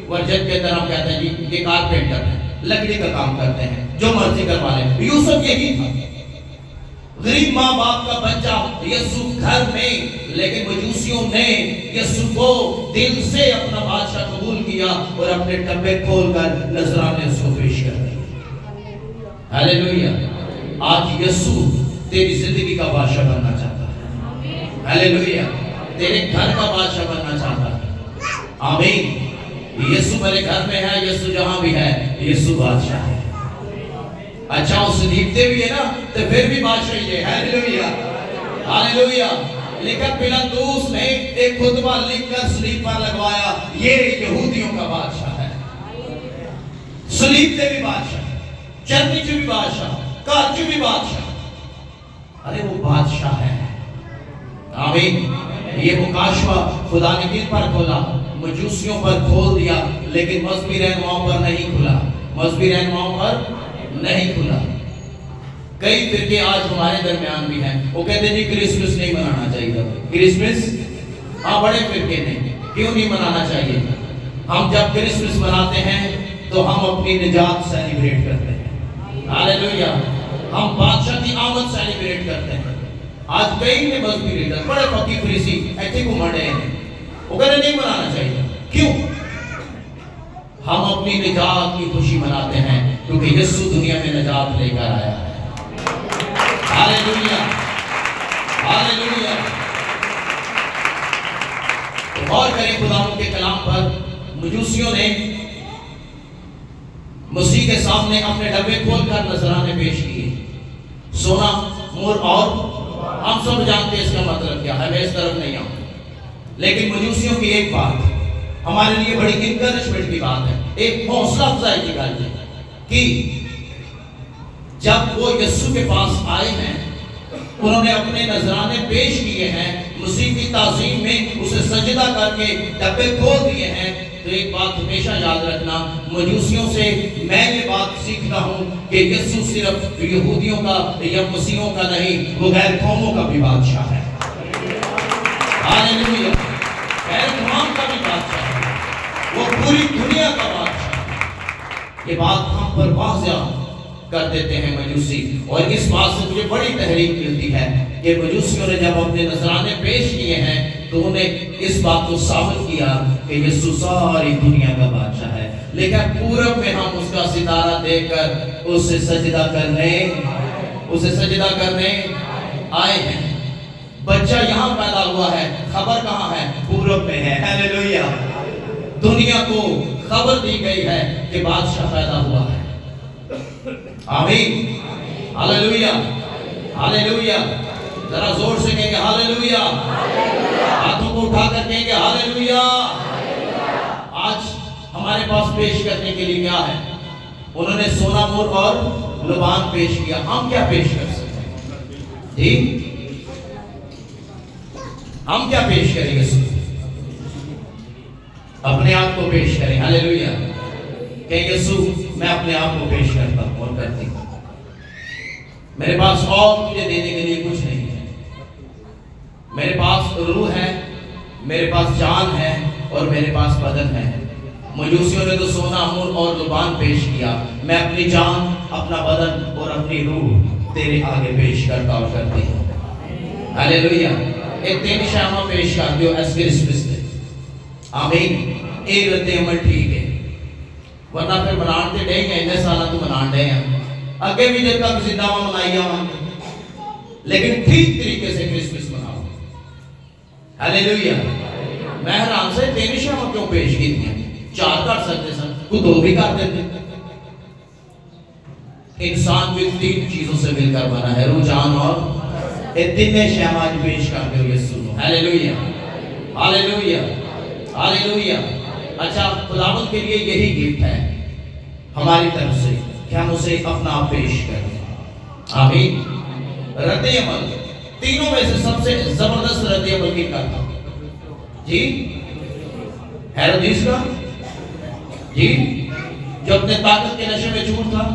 ورژن کے اندر ہم کہتے ہیں جی یہ کارپینٹر ہے، لکڑی کا کام کرتے ہیں، جو مرضی کروا لیں۔ یوسف یہی تھا، غریب ماں باپ کا بچہ، یسوع گھر میں، لیکن مجوسیوں نے یسوع کو دل سے اپنا بادشاہ قبول کیا اور اپنے ڈبے کھول کر نذرانے اس کو پیش کر دیے۔ ہاللیلویہ، آج یسوع تیری زندگی کا بادشاہ بننا چاہتا ہے۔ ہاللیلویہ، تیرے گھر کا بادشاہ بننا چاہتا ہے۔ آمین۔ یسوع میرے گھر میں ہے، یسوع جہاں بھی ہے، یسوع بادشاہ ہے۔ اچھا اس دیکھتے بھی ہے نا تو پھر بھی بادشاہ ہی ہے۔ ہاللیلویہ، ہاللیلویہ۔ لیکن پیلاطس نے ایک خطبہ لکھ کر صلیب پر لگوایا، یہ یہودیوں کا بادشاہ ہے۔ صلیب سے بھی بادشاہ، چرنی سے بھی بادشاہ، کار سے بھی بادشاہ، ارے وہ بادشاہ ہے۔ آمین۔ یہ مکاشفہ خدا نے کن پر کھولا؟ مجوسیوں پر کھول دیا، لیکن مذہبی رہنماؤں پر نہیں کھلا، مذہبی رہنماؤں پر نہیں کھلا۔ کئی فرقے آج ہمارے درمیان بھی ہیں، وہ کہتے ہیں جی کرسمس نہیں منانا چاہیے۔ کرسمس ہاں بڑے فرقے نے کیوں نہیں منانا چاہیے؟ ہم جب کرسمس مناتے ہیں تو ہم اپنی نجات سیلیبریٹ کرتے ہیں۔ ہاللیلویہ، ہم بادشاہ کی آمد سیلیبریٹ کرتے ہیں۔ آج کئی نے مذہبی لیڈر بڑے فقی فریسی ایتھے کو مڑے ہیں، وہ کہتے ہیں نہیں منانا چاہیے۔ کیوں؟ ہم اپنی نجات کی خوشی مناتے ہیں کیونکہ یسوع دنیا میں نجات لے کر آیا ہے۔ ہاللیلویہ، ہاللیلویہ۔ تو غور کریں خداوند کے کلام پر، مجوسیوں نے مسیح کے سامنے اپنے ڈبے کھول کر نذرانے پیش کیے، سونا، مور، اور ہم سب جانتے ہیں اس کا مطلب کیا ہے، میں اس طرف نہیں آؤں، لیکن مجوسیوں کی ایک بات ہمارے لیے بڑی انکریجمنٹ کی بات ہے، ایک حوصلہ افزائی کی بات ہے کہ جب وہ یسوع کے پاس آئے ہیں، انہوں نے اپنے نذرانے پیش کیے ہیں، مسیح کی تعظیم میں اسے سجدہ کر کے ڈبے کھول دیے ہیں، تو ایک بات ہمیشہ یاد رکھنا، مجوسیوں سے میں یہ بات سیکھتا ہوں کہ یسوع صرف یہودیوں کا یا مسیحوں کا نہیں، وہ غیر قوموں کا بھی بادشاہ ہے۔ ہاللیلویہ، غیر تمام کا بھی بادشاہ ہے، وہ پوری دنیا کا بادشاہ ہے۔ یہ بات ہم پر واضح کر دیتے ہیں مجوسی، اور اس بات سے مجھے بڑی تحریک ملتی ہے کہ مجوسیوں نے جب اپنے نذرانے پیش کیے ہیں تو انہوں نے اس بات کو ثابت کیا کہ یسوع ساری دنیا کا بادشاہ ہے، لیکن پورب میں ہم اس کا ستارہ دیکھ کر اسے سجدہ کرنے آئے ہیں۔ بچہ یہاں پیدا ہوا ہے، خبر کہاں ہے؟ پورب میں ہے۔ ہاللیلویہ، دنیا کو خبر دی گئی ہے کہ بادشاہ پیدا ہوا ہے۔ آمین، ہاللیلویہ، ہاللیلویہ۔ ذرا زور سے کہیں گے ہاللیلویہ، ہاتھوں کو اٹھا کر کہیں گے ہاللیلویہ۔ آج ہمارے پاس پیش کرنے کے لیے کیا ہے؟ انہوں نے سونا مور اور لبان پیش کیا، ہم کیا پیش کر سکتے ہیں؟ جی ہم کیا پیش کریں گے؟ اپنے آپ کو پیش کریں، ہاللیلویہ۔ کہ یسوع میں اپنے آپ کو پیش کرتا ہوں اور کرتی ہوں، میرے پاس اور مجھے دینے کے لیے کچھ نہیں ہے۔ میرے پاس روح ہے، میرے پاس جان ہے اور میرے پاس بدن ہے۔ مجوسیوں نے تو سونا مور اور لبان پیش کیا، میں اپنی جان، اپنا بدن اور اپنی روح تیرے آگے پیش کرتا اور کرتی ہوں، ہاللیلویہ۔ ایک تین شامہ پیش کر دیو ایس کرسمس دے، آمین۔ اے رد عمل ٹھیک ہے، ورنہ پھر منانتے ڈیں گے، انہیں سالہ تو منان ڈیں ہیں، اگے بھی جب تک زندہ منائی آمان، لیکن ٹھیک طریقے سے کرسمس مناؤ، ہاللیلویہ۔ میں حیران سے تین شامہ کیوں پیش کی تھی؟ 4 کر سکتے سن، کو 2 بھی کر دیتے۔ انسان بھی 3 چیزوں سے مل کر بنا ہے، روح، جان اور تینے شامہ آج پیش کر دے یسوع، ہاللیلویہ، ہاللیلویہ، ہاللیلویہ۔ اچھا، خداوند کے لیے یہی گفٹ ہے ہماری طرف سے کہ ہم اسے اپنا آپ پیش کریں، آمین۔ رد عمل تینوں میں سے سب سے زبردست رد عمل کی کرتا جی ہیرودیس کا، جی جو اپنے طاقت کے نشے میں چور تھا،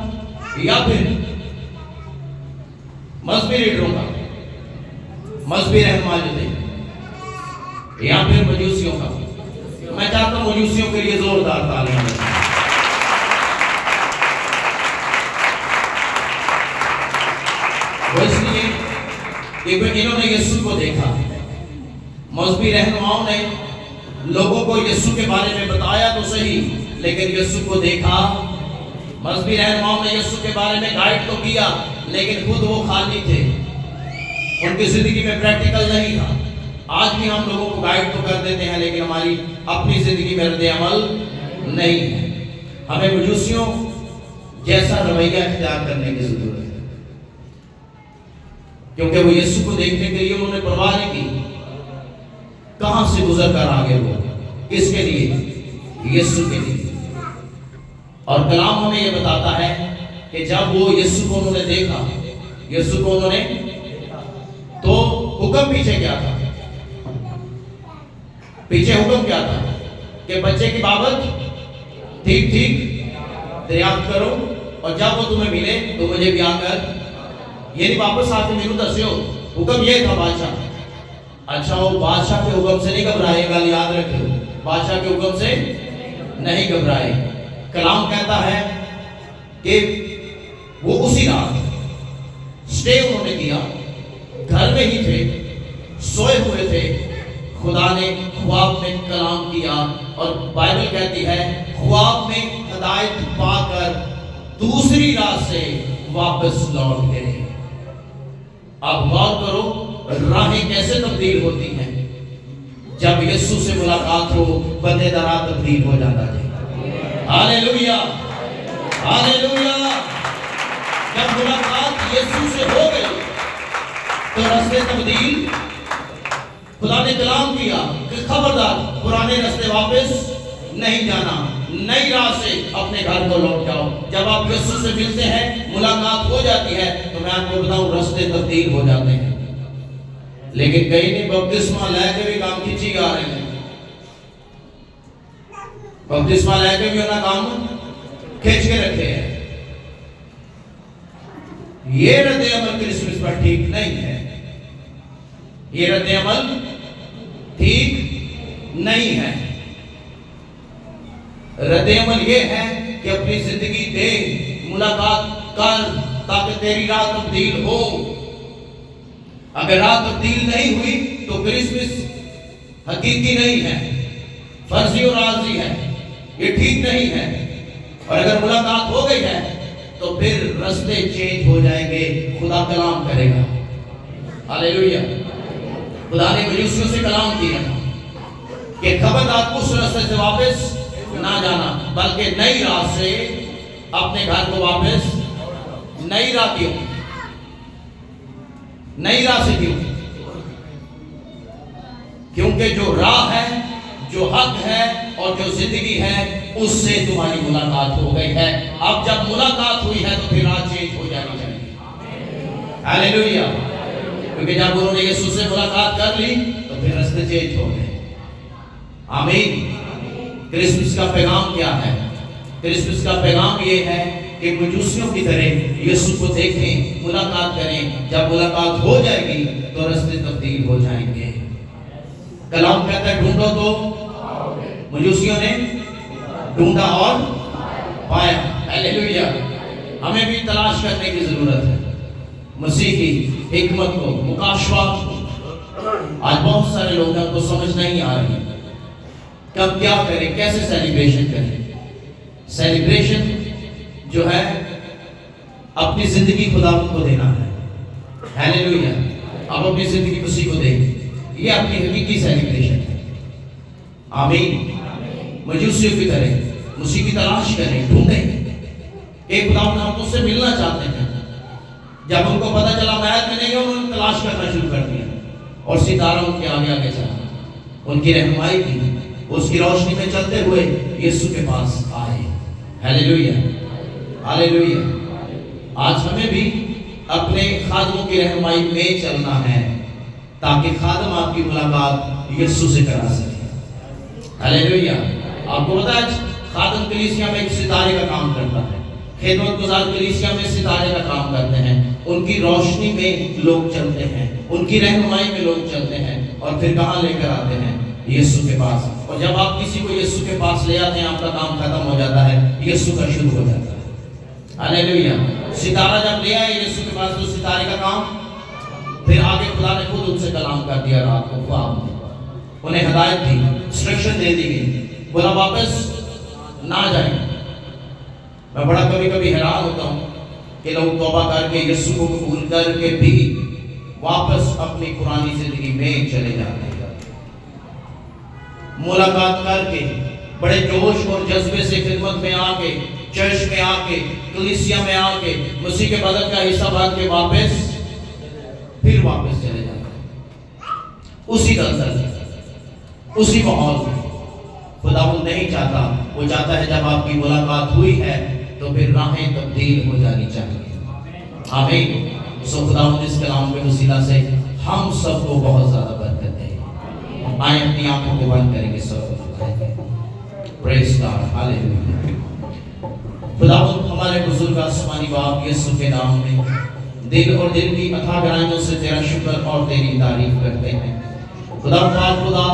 یا پھر مذہبی لیڈروں کا، مذہبی رہنما جو تھے، یا پھر مجوسیوں کا؟ میں چاہتا ہوں مجوسیوں کے لیے زوردار تالیاں دیں۔ وہ اس لیے کہ انہوں نے یسوع کو دیکھا، مذہبی رہنماؤں نے لوگوں کو یسوع کے بارے میں بتایا تو صحیح، لیکن یسوع کو دیکھا۔ مذہبی رہنماؤں نے یسوع کے بارے میں گائیڈ تو کیا، لیکن خود وہ خالی تھے، ان کی زندگی میں پریکٹیکل نہیں تھا۔ آج بھی ہم لوگوں کو گائیڈ تو کر دیتے ہیں، لیکن ہماری اپنی زندگی میں رد عمل نہیں ہے۔ ہمیں مجوسیوں جیسا رویہ اختیار کرنے کی ضرورت ہے، کیونکہ وہ یسوع کو دیکھنے کے لیے انہوں نے پرواہ نہیں کی، کہاں سے گزر کر آگے وہ، کس کے لیے؟ یسوع کے لیے۔ اور کلام ہمیں یہ بتاتا ہے کہ جب وہ یسوع کو انہوں نے دیکھا، یسوع کو انہوں نے، تو حکم پیچھے کیا تھا؟ پیچھے حکم کیا تھا؟ کہ بچے کی بابت ٹھیک دریافت کرو، اور جب وہ تمہیں ملے تو مجھے بھی آ کر، یعنی واپس آ کے میرے دسیو۔ حکم یہ تھا بادشاہ۔ اچھا، وہ بادشاہ کے حکم سے نہیں گھبرائے گا، یاد رکھو، بادشاہ کے حکم سے نہیں گھبرائے۔ کلام کہتا ہے کہ وہ اسی رات سٹے انہوں نے کیا، گھر میں ہی تھے، سوئے ہوئے تھے، خدا نے خواب میں کلام کیا، اور بائبل کہتی ہے خواب میں ہدایت پا کر دوسری رات سے واپس لوٹ گئے۔ اب غور کرو راہیں کیسے تبدیل ہوتی ہیں۔ جب یسوع سے ملاقات ہو، بندے درا تبدیل ہو جاتا ہے۔ ہاللیلویہ، ہاللیلویہ۔ جب ملاقات یسوع سے ہو گئی تو راستے تبدیل۔ خدا نے کلام کیا کہ خبردار پرانے راستے واپس نہیں جانا، نئی راہ سے اپنے گھر کو لوٹ جاؤ۔ جب آپ یسوع سے ملتے ہیں، ملاقات ہو جاتی ہے، تو میں آپ کو بتاؤں راستے تبدیل ہو جاتے ہیں۔ لیکن کئی نے بپتسمہ لے کے بھی کام کھینچی گا رہے ہیں، بپتسمہ لے کے بھی انہاں کام کھینچ کے رکھے ہیں۔ یہ رد عمل کرسمس پر ٹھیک نہیں ہے، یہ رد عمل ٹھیک نہیں ہے۔ رد عمل یہ ہے کہ اپنی زندگی دے، ملاقات کر، تاکہ تیری راہ تبدیل ہو۔ اگر راہ تبدیل نہیں ہوئی تو کرسمس حقیقی نہیں ہے، فرضی اور عارضی ہے، یہ ٹھیک نہیں ہے۔ اور اگر ملاقات ہو گئی ہے تو پھر راستے چینج ہو جائیں گے، خدا کلام کرے گا۔ ہاللیلویہ۔ خدا نے مجوسیوں سے کلام کیا تھا کہ خبردار اس راستے سے واپس نہ جانا، بلکہ نئی راہ سے اپنے گھر کو واپس، نئی راہ کیوں؟ نئی راہ سے کیوں؟ کیونکہ جو راہ ہے، جو حق ہے اور جو زندگی ہے، اس سے تمہاری ملاقات ہو گئی ہے۔ اب جب ملاقات ہوئی ہے تو پھر راہ چینج ہو جانی چاہیے۔ ہاللیلویہ۔ کیونکہ جب انہوں نے یسوع سے ملاقات کر لی تو پھر راستے چینج ہو گئے۔ آمین۔ کرسمس کا پیغام کیا ہے؟ کرسمس کا پیغام یہ ہے کہ مجوسیوں کی طرح یسوع کو دیکھیں، ملاقات کریں۔ جب ملاقات ہو جائے گی تو راستے تبدیل ہو جائیں گے۔ کلام کہتا ہے ڈھونڈو تو مجوسیوں نے ڈھونڈا اور پایا۔ ہاللیلویہ۔ ہمیں بھی تلاش کرنے کی ضرورت ہے مسیح کی حکمت کو، مکاشفات کو۔ آج بہت سارے لوگ ہیں کو سمجھ نہیں آ رہی کب کیا کریں، کیسے سیلیبریشن کریں۔ سیلیبریشن جو ہے اپنی زندگی خدا کو دینا ہے۔ ہاللیلویہ۔ اب اپنی زندگی مسیح کو دیں، یہ اپنی حقیقی سیلیبریشن ہے۔ آمین۔ مجوسیوں کی طرح مسیح کی تلاش کریں، ڈھونڈیں کہ خدا ہم اس سے ملنا چاہتے ہیں۔ جب ان کو پتہ چلا میعاد میں نہیں ہے، انہوں نے تلاش کرنا شروع کر دیا اور ستارہ ان کے آگے آگے چلا، ان کی رہنمائی کی، اس کی روشنی میں چلتے ہوئے یسوع کے پاس آئے۔ ہاللیلویہ، ہاللیلویہ۔ آج ہمیں بھی اپنے خادموں کی رہنمائی میں چلنا ہے تاکہ خادم آپ کی ملاقات یسوع سے کرا سکے۔ ہاللیلویہ۔ آپ کو پتہ ہے خادم کلیسیا میں ایک ستارے کا کام کرتا ہے، خدمت گزار کلیسیا میں ستارے کا کام کرتے ہیں۔ ان کی روشنی میں لوگ چلتے ہیں، ان کی رہنمائی میں لوگ چلتے ہیں، اور پھر کہاں لے کر آتے ہیں؟ یسوع کے پاس۔ اور جب آپ کسی کو یسوع کے پاس لے آتے ہیں، آپ کا کام ختم ہو جاتا ہے، یسوع کا شروع ہو جاتا ہے۔ ہاللیلویہ۔ ستارہ جب لے آئے یسوع کے پاس تو ستارے کا کام، پھر آگے خدا نے خود ان سے کلام کر دیا رات کو خواب میں، انہیں ہدایت دی، انسٹرکشن دے دی گئی، بولا واپس نہ جائیں۔ میں بڑا کبھی کبھی حیران ہوتا ہوں کہ لوگ توبہ کر کے یسوع کو قبول کر کے بھی واپس اپنی پرانی زندگی میں چلے جاتے ہیں۔ ملاقات کر کے بڑے جوش اور جذبے سے خدمت میں آ کے، چرچ میں آ کے، کلیسیا میں آ کے، مسیح کے بدن کا حصہ بن کے پھر واپس چلے جاتے ہیں اسی دلدل میں، اسی ماحول میں۔ خداوند نہیں چاہتا، وہ چاہتا ہے جب آپ کی ملاقات ہوئی ہے تو پھر راہیں تبدیل ہو جانی چاہیے۔ آمین۔ سو خداوند اس کلام کے وسیلہ سے ہم سب کو بہت زیادہ برکت دے۔ آئیں اپنی آنکھوں کو بند کریں گے سب۔ پریز گاڈ، ہاللیلویہ۔ خداوند ہمارے بزرگ آسمانی باپ یسوع کے نام میں دل اور دل کی اتھاہ گہرائیوں سے تیرا شکر اور تیری تعریف کرتے ہیں۔ خدا پاک، خدا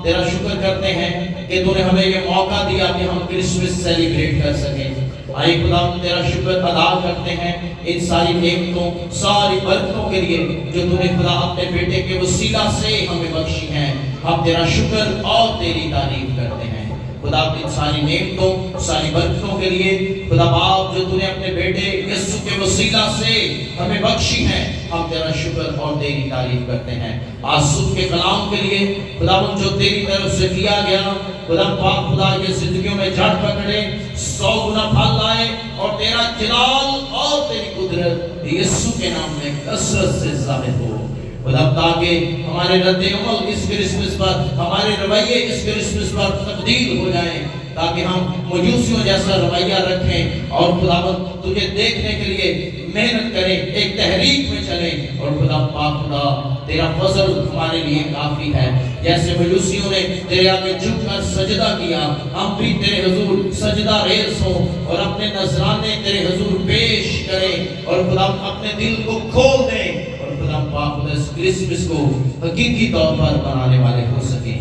تیرا شکر کرتے ہیں کہ تو نے ہمیں یہ موقع دیا کہ ہم کرسمس سیلیبریٹ کر سکیں۔ آئے خدا تیرا شکر ادا کرتے ہیں ان ساری نعمتوں، ساری برکتوں کے لیے جو تو نے خدا اپنے بیٹے کے وسیلہ سے ہمیں بخشی ہیں۔ ہم تیرا شکر اور تیری تعریف کرتے ہیں خدا ان ساری نعمتوں، ساری برکتوں کے لیے۔ خدا باپ جو تو نے اپنے بیٹے یسوع کے وسیلہ سے ہمیں بخشی ہیں، ہم تیرا شکر اور تیری تعریف کرتے ہیں۔ آج صبح کے کلام کے لیے خدا جو تیری طرف سے کیا گیا، خدا پاک خدا یہ زندگیوں میں جھڑ پکڑے، 100 گنا پھل لائے، اور تیرا جلال اور تیری قدرت یسوع کے نام میں کثرت سے ظاہر ہو خدا، تاکہ ہمارے رد عمل اس کرسمس پر، ہمارے رویے اس کرسمس پر تبدیل ہو جائیں، تاکہ ہم مجوسیوں جیسا رویہ رکھیں اور خداوند تجھے دیکھنے کے لیے محنت کریں، ایک تحریک میں چلیں، اور خدا پاک خدا تیرا فضل ہمارے لیے کافی ہے۔ جیسے مجوسیوں نے تیرے آگے جھک کر سجدہ کیا، ہم بھی تیرے حضور سجدہ ریز ہوں اور اپنے نذرانے تیرے حضور پیش کریں، اور خدا اپنے دل کو کھول دیں، اور خدا پاک خدا اس کرسمس کو حقیقی طور پر بنانے والے ہو سکیں۔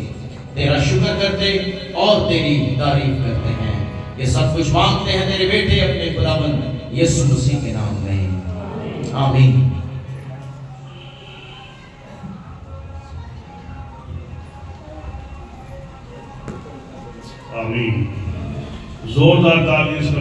تیرا شکر کرتے اور تیری تعریف کرتے ہیں۔ یہ سب کچھ مانگتے ہیں تیرے بیٹے اپنے خداوند یسوع مسیح کے نام میں، آمین۔ آمین۔ زوردار تعریف سے